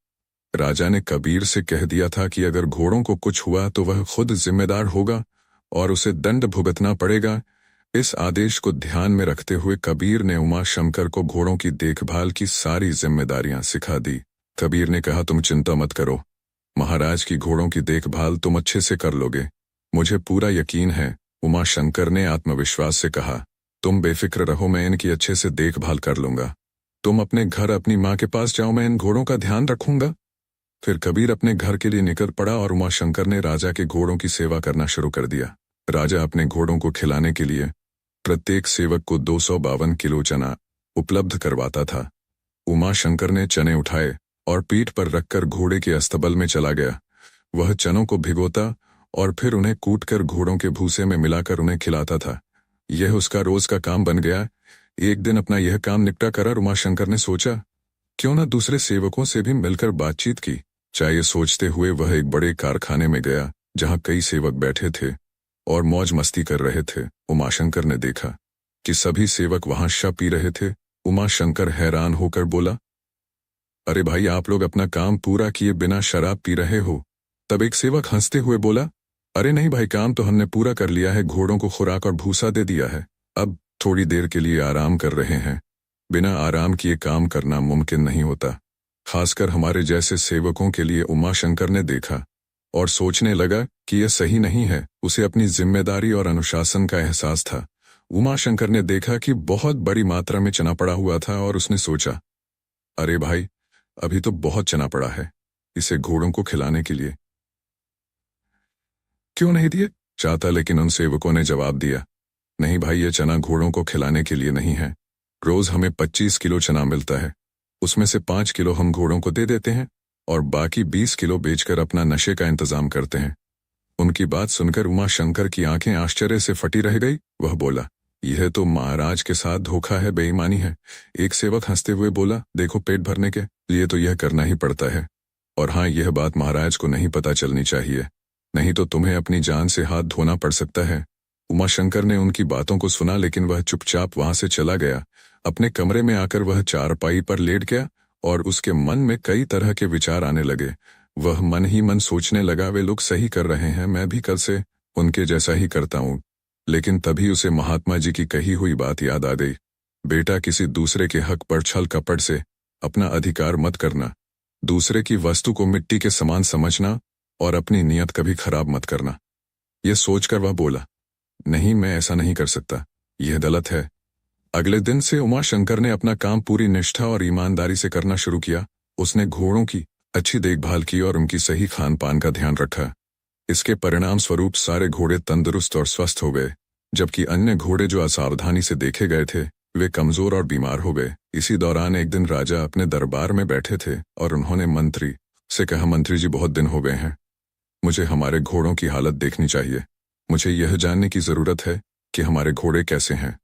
राजा ने कबीर से कह दिया था कि अगर घोड़ों को कुछ हुआ तो वह खुद जिम्मेदार होगा और उसे दंड भुगतना पड़ेगा। इस आदेश को ध्यान में रखते हुए कबीर ने उमाशंकर को घोड़ों की देखभाल की सारी जिम्मेदारियां सिखा दी। कबीर ने कहा, तुम चिंता मत करो महाराज, की घोड़ों की देखभाल तुम अच्छे से कर लोगे, मुझे पूरा यकीन है। उमाशंकर ने आत्मविश्वास से कहा, तुम बेफिक्र रहो, मैं इनकी अच्छे से देखभाल कर लूंगा। तुम अपने घर अपनी माँ के पास जाओ, मैं इन घोड़ों का ध्यान रखूंगा। फिर कबीर अपने घर के लिए निकल पड़ा और उमाशंकर ने राजा के घोड़ों की सेवा करना शुरू कर दिया। राजा अपने घोड़ों को खिलाने के लिए प्रत्येक सेवक को 252 किलो चना उपलब्ध करवाता था। उमाशंकर ने चने उठाए और पीठ पर रखकर घोड़े के अस्तबल में चला गया। वह चनों को भिगोता और फिर उन्हें कूटकर घोड़ों के भूसे में मिलाकर उन्हें खिलाता था। यह उसका रोज का काम बन गया। एक दिन अपना यह काम निपटा कर उमाशंकर ने सोचा, क्यों न दूसरे सेवकों से भी मिलकर बातचीत की। चाहे सोचते हुए वह एक बड़े कारखाने में गया जहां कई सेवक बैठे थे और मौज मस्ती कर रहे थे। उमाशंकर ने देखा कि सभी सेवक वहां शराब पी रहे थे। उमाशंकर हैरान होकर बोला, अरे भाई, आप लोग अपना काम पूरा किए बिना शराब पी रहे हो। तब एक सेवक हंसते हुए बोला, अरे नहीं भाई, काम तो हमने पूरा कर लिया है, घोड़ों को खुराक और भूसा दे दिया है, अब थोड़ी देर के लिए आराम कर रहे हैं। बिना आराम किए काम करना मुमकिन नहीं होता, खासकर हमारे जैसे सेवकों के लिए। उमाशंकर ने देखा और सोचने लगा कि यह सही नहीं है। उसे अपनी जिम्मेदारी और अनुशासन का एहसास था। उमाशंकर ने देखा कि बहुत बड़ी मात्रा में चना पड़ा हुआ था और उसने सोचा, अरे भाई, अभी तो बहुत चना पड़ा है, इसे घोड़ों को खिलाने के लिए क्यों नहीं दिए चाहता। लेकिन उन सेवकों ने जवाब दिया, नहीं भाई, ये चना घोड़ों को खिलाने के लिए नहीं है। रोज हमें 25 किलो चना मिलता है, उसमें से 5 किलो हम घोड़ों को दे देते हैं और बाकी 20 किलो बेचकर अपना नशे का इंतजाम करते हैं। उनकी बात सुनकर उमाशंकर की आंखें आश्चर्य से फटी रह गई। वह बोला, यह तो महाराज के साथ धोखा है, बेईमानी है। एक सेवक हंसते हुए बोला, देखो, पेट भरने के लिए तो यह करना ही पड़ता है। और हाँ, यह बात महाराज को नहीं पता चलनी चाहिए, नहीं तो तुम्हें अपनी जान से हाथ धोना पड़ सकता है। उमाशंकर ने उनकी बातों को सुना, लेकिन वह चुपचाप वहां से चला गया। अपने कमरे में आकर वह चारपाई पर लेट गया और उसके मन में कई तरह के विचार आने लगे। वह मन ही मन सोचने लगा, वे लोग सही कर रहे हैं, मैं भी कल से उनके जैसा ही करता हूँ। लेकिन तभी उसे महात्मा जी की कही हुई बात याद आ गई, बेटा, किसी दूसरे के हक पर छल कपट से अपना अधिकार मत करना, दूसरे की वस्तु को मिट्टी के समान समझना और अपनी नियत कभी खराब मत करना। यह सोचकर वह बोला, नहीं, मैं ऐसा नहीं कर सकता, यह गलत है। अगले दिन से उमाशंकर ने अपना काम पूरी निष्ठा और ईमानदारी से करना शुरू किया। उसने घोड़ों की अच्छी देखभाल की और उनकी सही खान पान का ध्यान रखा। इसके परिणाम स्वरूप सारे घोड़े तंदुरुस्त और स्वस्थ हो गए, जबकि अन्य घोड़े जो असावधानी से देखे गए थे वे कमजोर और बीमार हो गए। इसी दौरान एक दिन राजा अपने दरबार में बैठे थे और उन्होंने मंत्री से कहा, मंत्री जी, बहुत दिन हो गए हैं, मुझे हमारे घोड़ों की हालत देखनी चाहिए। मुझे यह जानने की जरूरत है कि हमारे घोड़े कैसे हैं।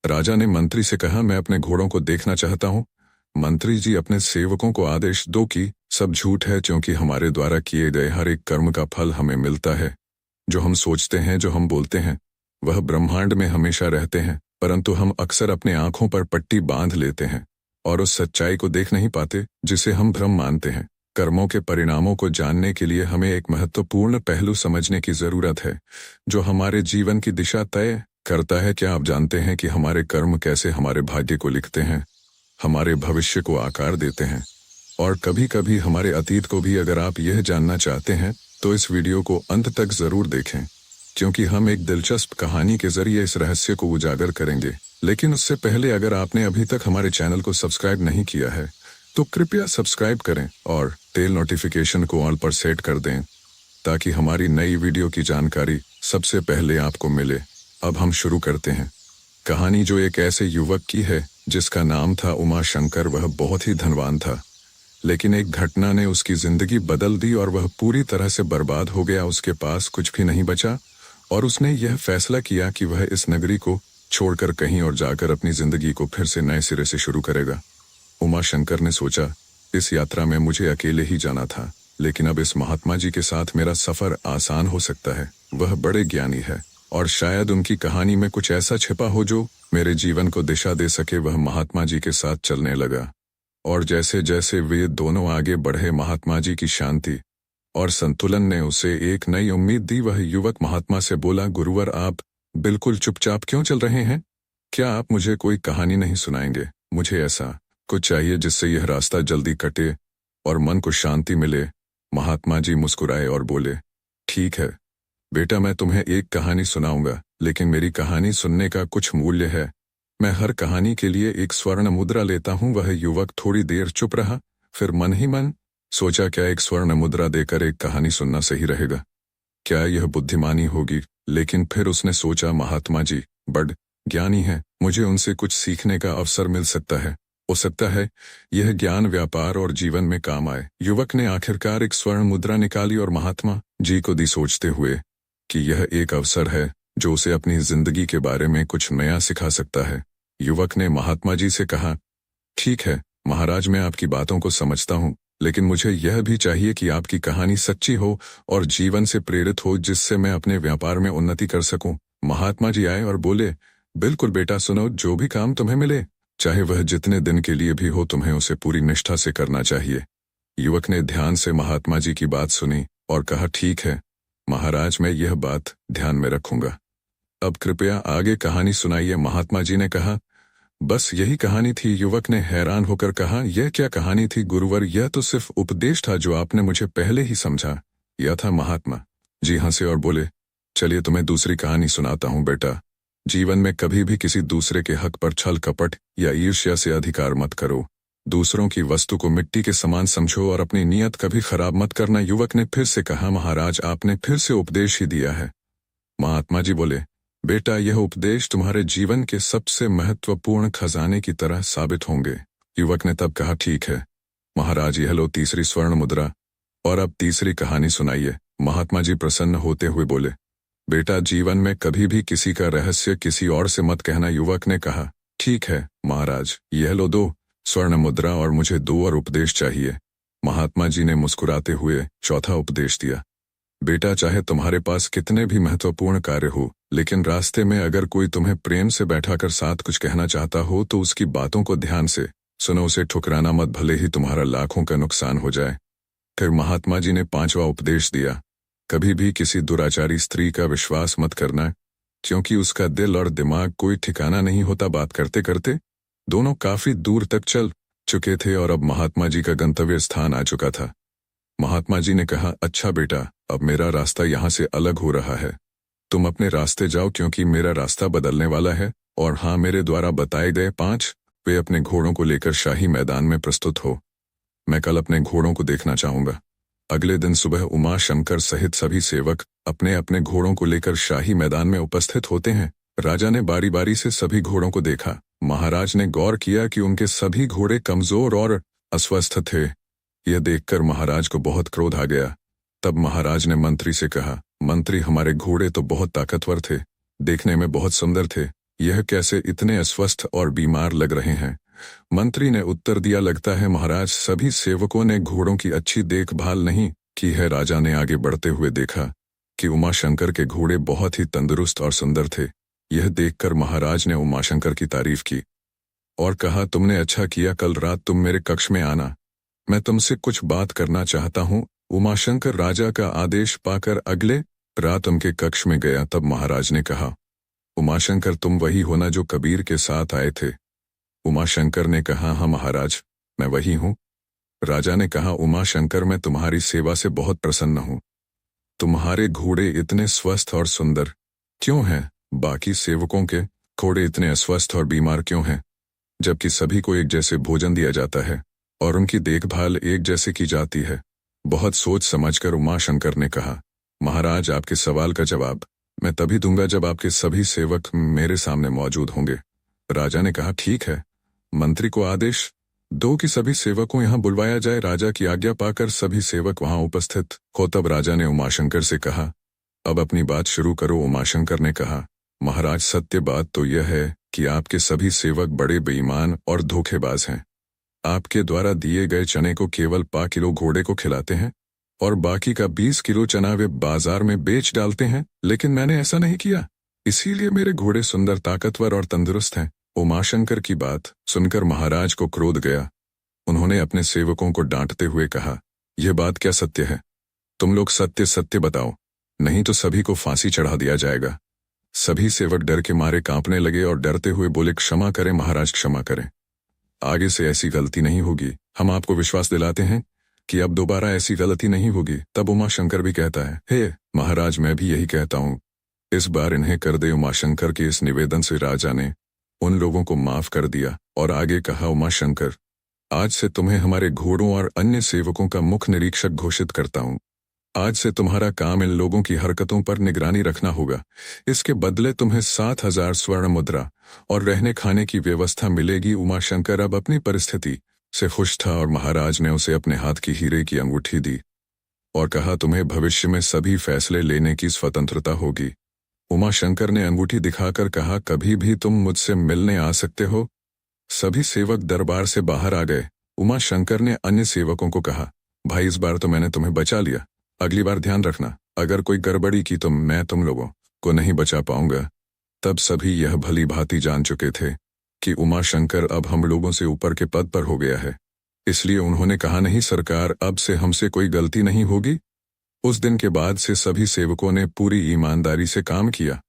राजा ने मंत्री से कहा, मैं अपने घोड़ों को देखना चाहता हूँ। मंत्री जी, अपने सेवकों को आदेश दो कि सब झूठ है, क्योंकि हमारे द्वारा किए गए हर एक कर्म का फल हमें मिलता है। जो हम सोचते हैं, जो हम बोलते हैं, वह ब्रह्मांड में हमेशा रहते हैं, परंतु हम अक्सर अपने आंखों पर पट्टी बांध लेते हैं और उस सच्चाई को देख नहीं पाते जिसे हम भ्रम मानते हैं। कर्मों के परिणामों को जानने के लिए हमें एक महत्वपूर्ण पहलू समझने की जरूरत है, जो हमारे जीवन की दिशा तय करता है। क्या आप जानते हैं कि हमारे कर्म कैसे हमारे भाग्य को लिखते हैं, हमारे भविष्य को आकार देते हैं और कभी कभी हमारे अतीत को भी। अगर आप यह जानना चाहते हैं तो इस वीडियो को अंत तक जरूर देखें, क्योंकि हम एक दिलचस्प कहानी के जरिए इस रहस्य को उजागर करेंगे। लेकिन उससे पहले, अगर आपने अभी तक हमारे चैनल को सब्सक्राइब नहीं किया है तो कृपया सब्सक्राइब करें और बेल नोटिफिकेशन को ऑल पर सेट कर दें, ताकि हमारी नई वीडियो की जानकारी सबसे पहले आपको मिले। अब हम शुरू करते हैं कहानी, जो एक ऐसे युवक की है जिसका नाम था उमाशंकर। वह बहुत ही धनवान था, लेकिन एक घटना ने उसकी जिंदगी बदल दी और वह पूरी तरह से बर्बाद हो गया। उसके पास कुछ भी नहीं बचा और उसने यह फैसला किया कि वह इस नगरी को छोड़कर कहीं और जाकर अपनी जिंदगी को फिर से नए सिरे से शुरू करेगा। उमाशंकर ने सोचा, इस यात्रा में मुझे अकेले ही जाना था, लेकिन अब इस महात्मा जी के साथ मेरा सफर आसान हो सकता है। वह बड़े ज्ञानी है और शायद उनकी कहानी में कुछ ऐसा छिपा हो जो मेरे जीवन को दिशा दे सके। वह महात्मा जी के साथ चलने लगा और जैसे जैसे वे दोनों आगे बढ़े, महात्मा जी की शांति और संतुलन ने उसे एक नई उम्मीद दी। वह युवक महात्मा से बोला, गुरुवर, आप बिल्कुल चुपचाप क्यों चल रहे हैं? क्या आप मुझे कोई कहानी नहीं सुनाएंगे? मुझे ऐसा कुछ चाहिए जिससे यह रास्ता जल्दी कटे और मन को शांति मिले। महात्मा जी मुस्कुराए और बोले, ठीक है बेटा, मैं तुम्हें एक कहानी सुनाऊंगा, लेकिन मेरी कहानी सुनने का कुछ मूल्य है। मैं हर कहानी के लिए एक स्वर्ण मुद्रा लेता हूँ। वह युवक थोड़ी देर चुप रहा, फिर मन ही मन सोचा, क्या एक स्वर्ण मुद्रा देकर एक कहानी सुनना सही रहेगा? क्या यह बुद्धिमानी होगी? लेकिन फिर उसने सोचा, महात्मा जी बड़ ज्ञानी हैं, मुझे उनसे कुछ सीखने का अवसर मिल सकता है। हो सकता है यह ज्ञान व्यापार और जीवन में काम आए। युवक ने आखिरकार एक स्वर्ण मुद्रा निकाली और महात्मा जी को दी, सोचते हुए कि यह एक अवसर है जो उसे अपनी जिंदगी के बारे में कुछ नया सिखा सकता है। युवक ने महात्मा जी से कहा, ठीक है, महाराज, मैं आपकी बातों को समझता हूँ, लेकिन मुझे यह भी चाहिए कि आपकी कहानी सच्ची हो और जीवन से प्रेरित हो, जिससे मैं अपने व्यापार में उन्नति कर सकूं। महात्मा जी आए और बोले, बिल्कुल बेटा, सुनो, जो भी काम तुम्हें मिले, चाहे वह जितने दिन के लिए भी हो, तुम्हें उसे पूरी निष्ठा से करना चाहिए। युवक ने ध्यान से महात्मा जी की बात सुनी और कहा, ठीक है महाराज, मैं यह बात ध्यान में रखूंगा। अब कृपया आगे कहानी सुनाइए। महात्मा जी ने कहा, बस यही कहानी थी। युवक ने हैरान होकर कहा, यह क्या कहानी थी गुरुवर? यह तो सिर्फ उपदेश था जो आपने मुझे पहले ही समझा। यह था। महात्मा जी हंसे और बोले, चलिए तुम्हें दूसरी कहानी सुनाता हूं बेटा। जीवन में कभी भी किसी दूसरे के हक पर छल कपट या ईर्ष्या से अधिकार मत करो। दूसरों की वस्तु को मिट्टी के समान समझो और अपनी नीयत कभी खराब मत करना। युवक ने फिर से कहा, महाराज, आपने फिर से उपदेश ही दिया है। महात्मा जी बोले, बेटा, यह उपदेश तुम्हारे जीवन के सबसे महत्वपूर्ण खजाने की तरह साबित होंगे। युवक ने तब कहा, ठीक है महाराज, यह लो तीसरी स्वर्ण मुद्रा, और अब तीसरी कहानी सुनाइए। महात्मा जी प्रसन्न होते हुए बोले, बेटा, जीवन में कभी भी किसी का रहस्य किसी और से मत कहना। युवक ने कहा, ठीक है महाराज, यह लो 2 स्वर्ण मुद्रा और मुझे 2 और उपदेश चाहिए। महात्मा जी ने मुस्कुराते हुए चौथा उपदेश दिया, बेटा, चाहे तुम्हारे पास कितने भी महत्वपूर्ण कार्य हो, लेकिन रास्ते में अगर कोई तुम्हें प्रेम से बैठाकर साथ कुछ कहना चाहता हो तो उसकी बातों को ध्यान से सुनो, उसे ठुकराना मत, भले ही तुम्हारा लाखों का नुकसान हो जाए। फिर महात्मा जी ने 5वां उपदेश दिया, कभी भी किसी दुराचारी स्त्री का विश्वास मत करना, क्योंकि उसका दिल और दिमाग कोई ठिकाना नहीं होता। बात करते करते दोनों काफी दूर तक चल चुके थे और अब महात्मा जी का गंतव्य स्थान आ चुका था। महात्मा जी ने कहा, अच्छा बेटा, अब मेरा रास्ता यहाँ से अलग हो रहा है। तुम अपने रास्ते जाओ, क्योंकि मेरा रास्ता बदलने वाला है। और हाँ, मेरे द्वारा बताए गए 5 वे अपने घोड़ों को लेकर शाही मैदान में प्रस्तुत हो। मैं कल अपने घोड़ों को देखना चाहूंगा। अगले दिन सुबह उमा शंकर सहित सभी सेवक अपने अपने घोड़ों को लेकर शाही मैदान में उपस्थित होते हैं। राजा ने बारी बारी से सभी घोड़ों को देखा। महाराज ने गौर किया कि उनके सभी घोड़े कमजोर और अस्वस्थ थे। यह देखकर महाराज को बहुत क्रोध आ गया। तब महाराज ने मंत्री से कहा, मंत्री, हमारे घोड़े तो बहुत ताकतवर थे, देखने में बहुत सुंदर थे, यह कैसे इतने अस्वस्थ और बीमार लग रहे हैं? मंत्री ने उत्तर दिया, लगता है महाराज, सभी सेवकों ने घोड़ों की अच्छी देखभाल नहीं की है। राजा ने आगे बढ़ते हुए देखा कि उमाशंकर के घोड़े बहुत ही तंदुरुस्त और सुंदर थे। यह देखकर महाराज ने उमाशंकर की तारीफ की और कहा, तुमने अच्छा किया, कल रात तुम मेरे कक्ष में आना, मैं तुमसे कुछ बात करना चाहता हूँ। उमाशंकर राजा का आदेश पाकर अगले रात उनके कक्ष में गया। तब महाराज ने कहा, उमाशंकर, तुम वही हो ना जो कबीर के साथ आए थे? उमाशंकर ने कहा, हाँ महाराज, मैं वही हूँ। राजा ने कहा, उमाशंकर, मैं तुम्हारी सेवा से बहुत प्रसन्न हूँ। तुम्हारे घोड़े इतने स्वस्थ और सुंदर क्यों हैं? बाकी सेवकों के घोड़े इतने अस्वस्थ और बीमार क्यों हैं, जबकि सभी को एक जैसे भोजन दिया जाता है और उनकी देखभाल एक जैसे की जाती है? बहुत सोच समझकर उमाशंकर ने कहा, महाराज, आपके सवाल का जवाब मैं तभी दूंगा जब आपके सभी सेवक मेरे सामने मौजूद होंगे। राजा ने कहा, ठीक है। मंत्री को आदेश दो कि सभी सेवकों यहां बुलवाया जाए। राजा की आज्ञा पाकर सभी सेवक वहां उपस्थित हो। तब राजा ने उमाशंकर से कहा, अब अपनी बात शुरू करो। उमाशंकर ने कहा, महाराज, सत्य बात तो यह है कि आपके सभी सेवक बड़े बेईमान और धोखेबाज हैं। आपके द्वारा दिए गए चने को केवल पा किलो घोड़े को खिलाते हैं और बाकी का 20 किलो चना वे बाजार में बेच डालते हैं, लेकिन मैंने ऐसा नहीं किया, इसीलिए मेरे घोड़े सुंदर, ताकतवर और तंदुरुस्त हैं। उमाशंकर की बात सुनकर महाराज को क्रोध गया। उन्होंने अपने सेवकों को डांटते हुए कहा, यह बात क्या सत्य है? तुम लोग सत्य सत्य बताओ, नहीं तो सभी को फांसी चढ़ा दिया जाएगा। सभी सेवक डर के मारे कांपने लगे और डरते हुए बोले, क्षमा करें महाराज, क्षमा करें, आगे से ऐसी गलती नहीं होगी। हम आपको विश्वास दिलाते हैं कि अब दोबारा ऐसी गलती नहीं होगी। तब उमाशंकर भी कहता है, हे महाराज, मैं भी यही कहता हूँ, इस बार इन्हें कर दे। उमाशंकर के इस निवेदन से राजा ने उन लोगों को माफ कर दिया और आगे कहा, उमाशंकर, आज से तुम्हें हमारे घोड़ों और अन्य सेवकों का मुख्य निरीक्षक घोषित करता हूँ। आज से तुम्हारा काम इन लोगों की हरकतों पर निगरानी रखना होगा। इसके बदले तुम्हें 7,000 स्वर्ण मुद्रा और रहने खाने की व्यवस्था मिलेगी। उमाशंकर अब अपनी परिस्थिति से खुश था और महाराज ने उसे अपने हाथ की हीरे की अंगूठी दी और कहा, तुम्हें भविष्य में सभी फैसले लेने की स्वतंत्रता होगी। उमाशंकर ने अंगूठी दिखाकर कहा, कभी भी तुम मुझसे मिलने आ सकते हो। सभी सेवक दरबार से बाहर आ गए। उमा शंकर ने अन्य सेवकों को कहा, भाई इस बार तो मैंने तुम्हें बचा लिया, अगली बार ध्यान रखना, अगर कोई गड़बड़ी की तो मैं तुम लोगों को नहीं बचा पाऊंगा। तब सभी यह भली भांति जान चुके थे कि उमा शंकर अब हम लोगों से ऊपर के पद पर हो गया है, इसलिए उन्होंने कहा, नहीं सरकार, अब से हमसे कोई गलती नहीं होगी। उस दिन के बाद से सभी सेवकों ने पूरी ईमानदारी से काम किया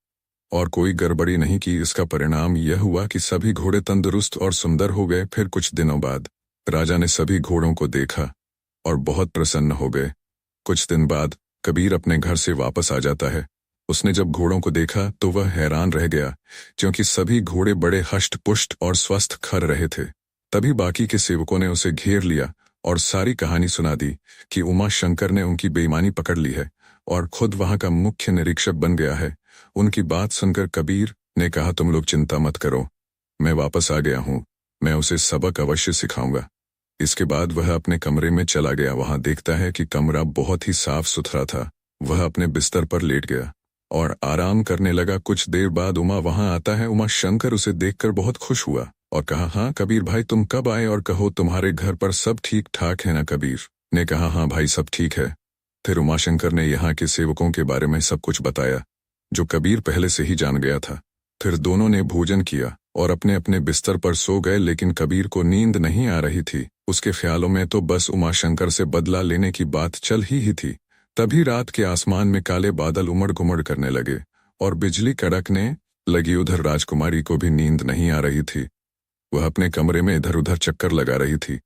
और कोई गड़बड़ी नहीं की। इसका परिणाम यह हुआ कि सभी घोड़े तंदुरुस्त और सुंदर हो गए। फिर कुछ दिनों बाद राजा ने सभी घोड़ों को देखा और बहुत प्रसन्न हो गए। कुछ दिन बाद कबीर अपने घर से वापस आ जाता है। उसने जब घोड़ों को देखा तो वह हैरान रह गया, क्योंकि सभी घोड़े बड़े हष्ट-पुष्ट और स्वस्थ खर रहे थे। तभी बाकी के सेवकों ने उसे घेर लिया और सारी कहानी सुना दी कि उमा शंकर ने उनकी बेईमानी पकड़ ली है और खुद वहां का मुख्य निरीक्षक बन गया है। उनकी बात सुनकर कबीर ने कहा, तुम लोग चिंता मत करो, मैं वापस आ गया हूँ, मैं उसे सबक अवश्य सिखाऊंगा। इसके बाद वह अपने कमरे में चला गया। वहां देखता है कि कमरा बहुत ही साफ सुथरा था। वह अपने बिस्तर पर लेट गया और आराम करने लगा। कुछ देर बाद उमा वहां आता है। उमा शंकर उसे देखकर बहुत खुश हुआ और कहा, हाँ कबीर भाई, तुम कब आए और कहो तुम्हारे घर पर सब ठीक ठाक है ना? कबीर ने कहा, हाँ भाई, सब ठीक है। फिर उमा शंकर ने यहाँ के सेवकों के बारे में सब कुछ बताया जो कबीर पहले से ही जान गया था। फिर दोनों ने भोजन किया और अपने अपने बिस्तर पर सो गए, लेकिन कबीर को नींद नहीं आ रही थी। उसके ख्यालों में तो बस उमा शंकर से बदला लेने की बात चल ही थी। तभी रात के आसमान में काले बादल उमड़ घुमड़ करने लगे और बिजली कड़कने लगी। उधर राजकुमारी को भी नींद नहीं आ रही थी। वह अपने कमरे में इधर उधर चक्कर लगा रही थी।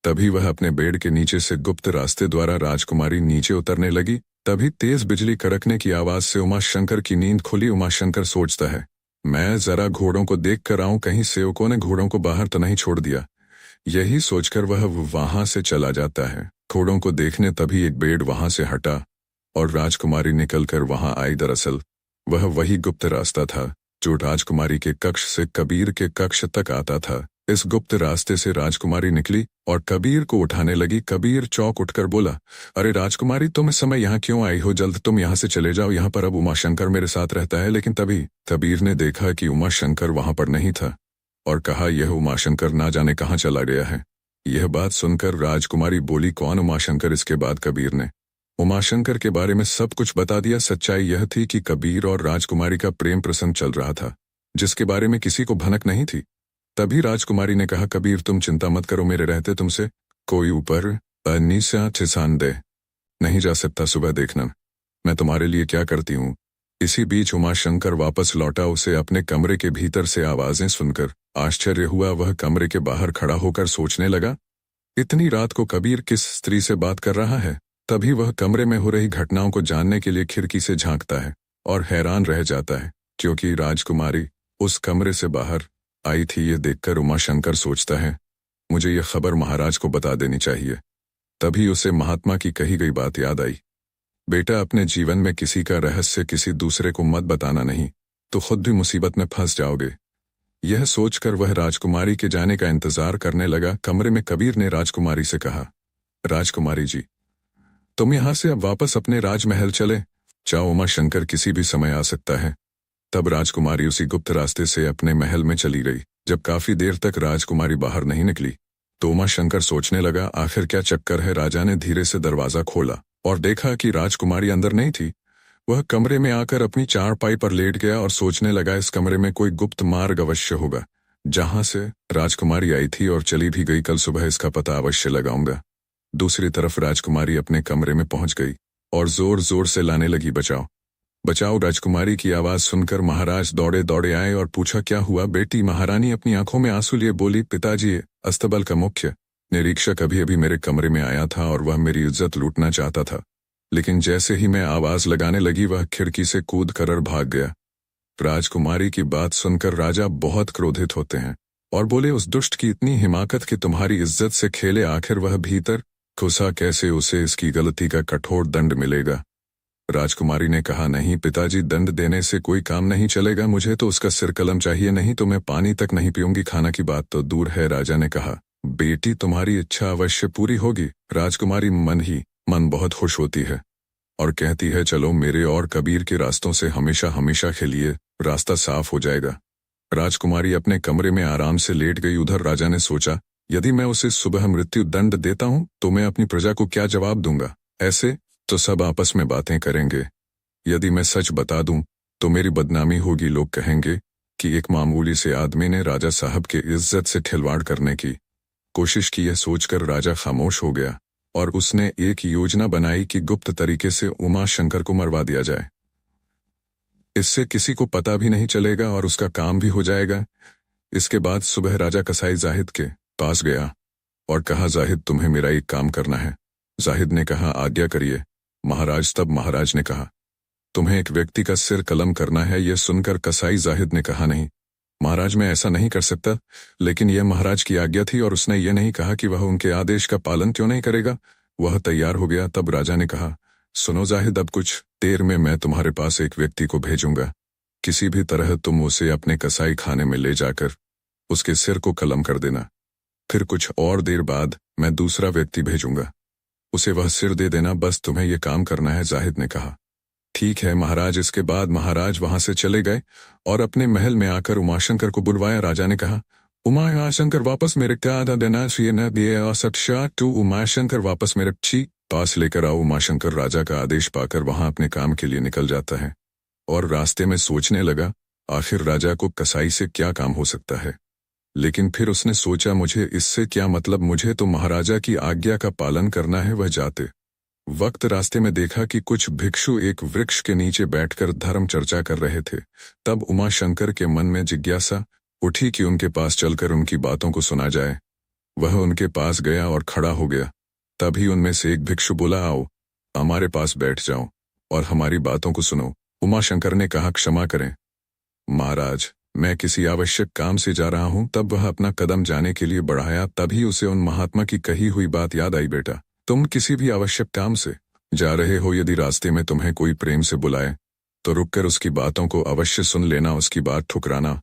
तभी वह अपने बेड के नीचे से गुप्त रास्ते द्वारा राजकुमारी नीचे उतरने लगी। तभी तेज बिजली कड़कने की आवाज से उमा शंकर की नींद खुली। उमा शंकर सोचता है, मैं जरा घोड़ों को देख कर आऊं, कहीं सेवकों ने घोड़ों को बाहर तो नहीं छोड़ दिया। यही सोचकर वह वहां से चला जाता है घोड़ों को देखने। तभी एक बेड वहां से हटा और राजकुमारी निकलकर वहां आई। दरअसल वह वही गुप्त रास्ता था जो राजकुमारी के कक्ष से कबीर के कक्ष तक आता था। इस गुप्त रास्ते से राजकुमारी निकली और कबीर को उठाने लगी। कबीर चौंक उठकर बोला, अरे राजकुमारी, तुम इस समय यहाँ क्यों आई हो? जल्द तुम यहाँ से चले जाओ, यहाँ पर अब उमा शंकर मेरे साथ रहता है। लेकिन तभी कबीर ने देखा कि उमा शंकर वहां पर नहीं था और कहा, यह उमा शंकर ना जाने कहाँ चला गया है। यह बात सुनकर राजकुमारी बोली, कौन उमा शंकर? इसके बाद कबीर ने उमा शंकर के बारे में सब कुछ बता दिया। सच्चाई यह थी कि कबीर और राजकुमारी का प्रेम प्रसंग चल रहा था, जिसके बारे में किसी को भनक नहीं थी। तभी राजकुमारी ने कहा, कबीर तुम चिंता मत करो, मेरे रहते तुमसे कोई ऊपर नीचा ठिसान दे नहीं जा सकता। सुबह देखना मैं तुम्हारे लिए क्या करती हूँ। इसी बीच उमा शंकर वापस लौटा। उसे अपने कमरे के भीतर से आवाजें सुनकर आश्चर्य हुआ। वह कमरे के बाहर खड़ा होकर सोचने लगा, इतनी रात को कबीर किस स्त्री से बात कर रहा है। तभी वह कमरे में हो रही घटनाओं को जानने के लिए खिड़की से झांकता है और हैरान रह जाता है, क्योंकि राजकुमारी उस कमरे से बाहर आई थी। ये देखकर उमा शंकर सोचता है, मुझे यह खबर महाराज को बता देनी चाहिए। तभी उसे महात्मा की कही गई बात याद आई, बेटा अपने जीवन में किसी का रहस्य किसी दूसरे को मत बताना, नहीं तो खुद भी मुसीबत में फंस जाओगे। यह सोचकर वह राजकुमारी के जाने का इंतजार करने लगा। कमरे में कबीर ने राजकुमारी से कहा, राजकुमारी जी, तुम यहां से अब वापस अपने राजमहल चले जाओ, उमा शंकर किसी भी समय आ सकता है। तब राजकुमारी उसी गुप्त रास्ते से अपने महल में चली गई। जब काफी देर तक राजकुमारी बाहर नहीं निकली तो उमा शंकर सोचने लगा, आखिर क्या चक्कर है। राजा ने धीरे से दरवाजा खोला और देखा कि राजकुमारी अंदर नहीं थी। वह कमरे में आकर अपनी चारपाई पर लेट गया और सोचने लगा, इस कमरे में कोई गुप्त मार्ग अवश्य होगा जहां से राजकुमारी आई थी और चली भी गई। कल सुबह इसका पता अवश्य लगाऊंगा। दूसरी तरफ राजकुमारी अपने कमरे में पहुंच गई और जोर जोर से लाने लगी, बचाओ बचाओ। राजकुमारी की आवाज सुनकर महाराज दौड़े दौड़े आए और पूछा, क्या हुआ बेटी? महारानी अपनी आंखों में आंसू लिए बोली, पिताजी, अस्तबल का मुख्य निरीक्षक अभी अभी मेरे कमरे में आया था और वह मेरी इज्जत लूटना चाहता था, लेकिन जैसे ही मैं आवाज लगाने लगी वह खिड़की से कूद कर भाग गया। राजकुमारी की बात सुनकर राजा बहुत क्रोधित होते हैं और बोले, उस दुष्ट की इतनी हिमाकत कि तुम्हारी इज्जत से खेले, आखिर वह भीतर घुसा कैसे? उसे इसकी गलती का कठोर दंड मिलेगा। राजकुमारी ने कहा, नहीं पिताजी, दंड देने से कोई काम नहीं चलेगा, मुझे तो उसका सिर कलम चाहिए, नहीं तो मैं पानी तक नहीं पीऊंगी, खाना की बात तो दूर है। राजा ने कहा, बेटी तुम्हारी इच्छा अवश्य पूरी होगी। राजकुमारी मन ही मन बहुत खुश होती है और कहती है, चलो मेरे और कबीर के रास्तों से हमेशा हमेशा के लिए रास्ता साफ हो जाएगा। राजकुमारी अपने कमरे में आराम से लेट गई। उधर राजा ने सोचा, यदि मैं उसे सुबह मृत्यु दंड देता हूं तो मैं अपनी प्रजा को क्या जवाब दूंगा। ऐसे तो सब आपस में बातें करेंगे। यदि मैं सच बता दूं तो मेरी बदनामी होगी। लोग कहेंगे कि एक मामूली से आदमी ने राजा साहब के इज्जत से खिलवाड़ करने की कोशिश की। यह सोचकर राजा खामोश हो गया और उसने एक योजना बनाई कि गुप्त तरीके से उमा शंकर को मरवा दिया जाए। इससे किसी को पता भी नहीं चलेगा और उसका काम भी हो जाएगा। इसके बाद सुबह राजा कसाई जाहिद के पास गया और कहा, जाहिद तुम्हें मेरा एक काम करना है। जाहिद ने कहा, आज्ञा करिए महाराज। तब महाराज ने कहा, तुम्हें एक व्यक्ति का सिर कलम करना है। यह सुनकर कसाई जाहिद ने कहा, नहीं महाराज मैं ऐसा नहीं कर सकता। लेकिन यह महाराज की आज्ञा थी और उसने यह नहीं कहा कि वह उनके आदेश का पालन क्यों नहीं करेगा। वह तैयार हो गया। तब राजा ने कहा, सुनो जाहिद, अब कुछ देर में मैं तुम्हारे पास एक व्यक्ति को भेजूंगा। किसी भी तरह तुम उसे अपने कसाई खाने में ले जाकर उसके सिर को कलम कर देना। फिर कुछ और देर बाद मैं दूसरा व्यक्ति भेजूंगा, उसे वह सिर दे देना। बस तुम्हें यह काम करना है। जाहिद ने कहा, ठीक है महाराज। इसके बाद महाराज वहां से चले गए और अपने महल में आकर उमाशंकर को बुलवाया। राजा ने कहा, उमाशंकर वापस मेरे क्या देना चाहिए न दिए सत्या तू उमाशंकर वापस मेरे पास लेकर आओ। उमाशंकर राजा का आदेश पाकर वहां अपने काम के लिए निकल जाता है और रास्ते में सोचने लगा, आखिर राजा को कसाई से क्या काम हो सकता है। लेकिन फिर उसने सोचा, मुझे इससे क्या मतलब, मुझे तो महाराजा की आज्ञा का पालन करना है। वह जाते वक्त रास्ते में देखा कि कुछ भिक्षु एक वृक्ष के नीचे बैठकर धर्म चर्चा कर रहे थे। तब उमाशंकर के मन में जिज्ञासा उठी कि उनके पास चलकर उनकी बातों को सुना जाए। वह उनके पास गया और खड़ा हो गया। तभी उनमें से एक भिक्षु बोला, आओ हमारे पास बैठ जाओ और हमारी बातों को सुनो। उमाशंकर ने कहा, क्षमा करें महाराज, मैं किसी आवश्यक काम से जा रहा हूं। तब वह अपना कदम जाने के लिए बढ़ाया। तभी उसे उन महात्मा की कही हुई बात याद आई, बेटा तुम किसी भी आवश्यक काम से जा रहे हो, यदि रास्ते में तुम्हें कोई प्रेम से बुलाए तो रुककर उसकी बातों को अवश्य सुन लेना, उसकी बात ठुकराना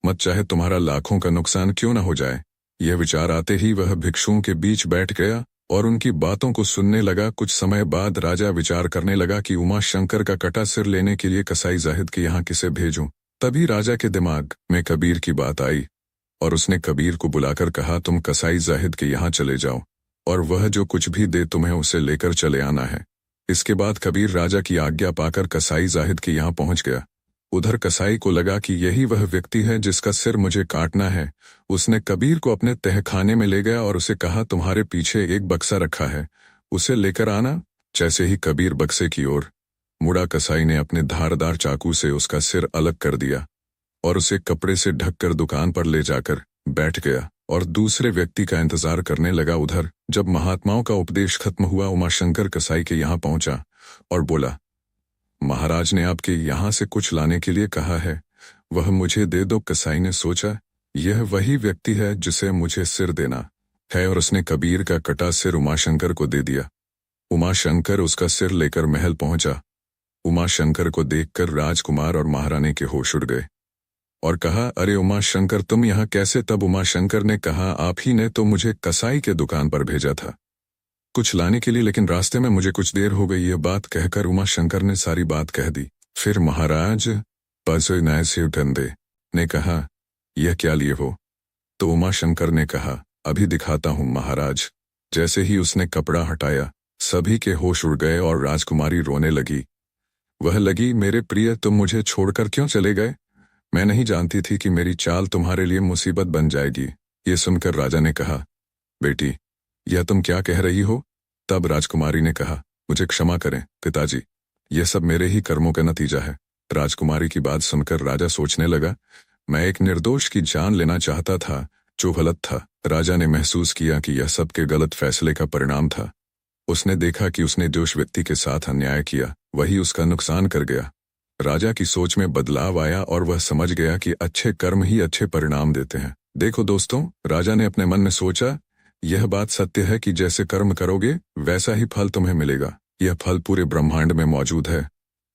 मत, चाहे तुम्हारा लाखों का नुकसान क्यों न हो जाए। यह विचार आते ही वह भिक्षुओं के बीच बैठ गया और उनकी बातों को सुनने लगा। कुछ समय बाद राजा विचार करने लगा कि उमाशंकर का कटा सिर लेने के लिए कसाई जाहिद के यहाँ किसे भेजूं। तभी राजा के दिमाग में कबीर की बात आई और उसने कबीर को बुलाकर कहा, तुम कसाई जाहिद के यहाँ चले जाओ और वह जो कुछ भी दे तुम्हें उसे लेकर चले आना है। इसके बाद कबीर राजा की आज्ञा पाकर कसाई जाहिद के यहाँ पहुंच गया। उधर कसाई को लगा कि यही वह व्यक्ति है जिसका सिर मुझे काटना है। उसने कबीर को अपने तहखाने में ले गया और उसे कहा, तुम्हारे पीछे एक बक्सा रखा है, उसे लेकर आना। जैसे ही कबीर बक्से की ओर मुड़ा, कसाई ने अपने धारदार चाकू से उसका सिर अलग कर दिया और उसे कपड़े से ढककर दुकान पर ले जाकर बैठ गया और दूसरे व्यक्ति का इंतजार करने लगा। उधर जब महात्माओं का उपदेश खत्म हुआ, उमाशंकर कसाई के यहाँ पहुंचा और बोला, महाराज ने आपके यहाँ से कुछ लाने के लिए कहा है, वह मुझे दे दो। कसाई ने सोचा, यह वही व्यक्ति है जिसे मुझे सिर देना है, और उसने कबीर का कटा सिर उमाशंकर को दे दिया। उमाशंकर उसका सिर लेकर महल पहुंचा। उमाशंकर को देखकर राजकुमार और महारानी के होश उड़ गए और कहा, अरे उमाशंकर तुम यहाँ कैसे। तब उमाशंकर ने कहा, आप ही ने तो मुझे कसाई के दुकान पर भेजा था कुछ लाने के लिए, लेकिन रास्ते में मुझे कुछ देर हो गई। यह बात कहकर उमाशंकर ने सारी बात कह दी। फिर महाराज पसोनायसिवटंदे ने कहा, यह क्या लिए हो। तो उमाशंकर ने कहा, अभी दिखाता हूँ महाराज। जैसे ही उसने कपड़ा हटाया, सभी के होश उड़ गए और राजकुमारी रोने लगी। वह लगी, मेरे प्रिय तुम मुझे छोड़कर क्यों चले गए। मैं नहीं जानती थी कि मेरी चाल तुम्हारे लिए मुसीबत बन जाएगी। ये सुनकर राजा ने कहा, बेटी यह तुम क्या कह रही हो। तब राजकुमारी ने कहा, मुझे क्षमा करें पिताजी, यह सब मेरे ही कर्मों का नतीजा है। राजकुमारी की बात सुनकर राजा सोचने लगा, मैं एक निर्दोष की जान लेना चाहता था जो गलत था। राजा ने महसूस किया कि यह सबके गलत फैसले का परिणाम था। उसने देखा कि उसने जिस व्यक्ति के साथ अन्याय किया वही उसका नुकसान कर गया। राजा की सोच में बदलाव आया और वह समझ गया कि अच्छे कर्म ही अच्छे परिणाम देते हैं। देखो दोस्तों, राजा ने अपने मन में सोचा, यह बात सत्य है कि जैसे कर्म करोगे वैसा ही फल तुम्हें मिलेगा। यह फल पूरे ब्रह्मांड में मौजूद है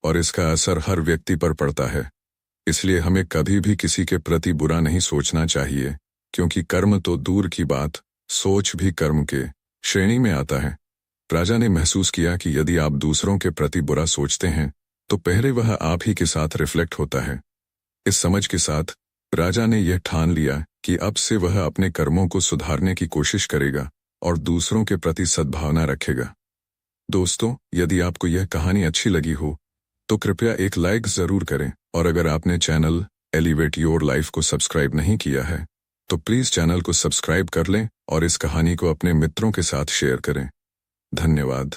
और इसका असर हर व्यक्ति पर पड़ता है। इसलिए हमें कभी भी किसी के प्रति बुरा नहीं सोचना चाहिए, क्योंकि कर्म तो दूर की बात, सोच भी कर्म के श्रेणी में आता है। राजा ने महसूस किया कि यदि आप दूसरों के प्रति बुरा सोचते हैं तो पहले वह आप ही के साथ रिफ्लेक्ट होता है। इस समझ के साथ राजा ने यह ठान लिया कि अब से वह अपने कर्मों को सुधारने की कोशिश करेगा और दूसरों के प्रति सद्भावना रखेगा। दोस्तों, यदि आपको यह कहानी अच्छी लगी हो तो कृपया एक लाइक जरूर करें, और अगर आपने चैनल एलिवेट योर लाइफ को सब्सक्राइब नहीं किया है तो प्लीज चैनल को सब्सक्राइब कर लें और इस कहानी को अपने मित्रों के साथ शेयर करें। धन्यवाद।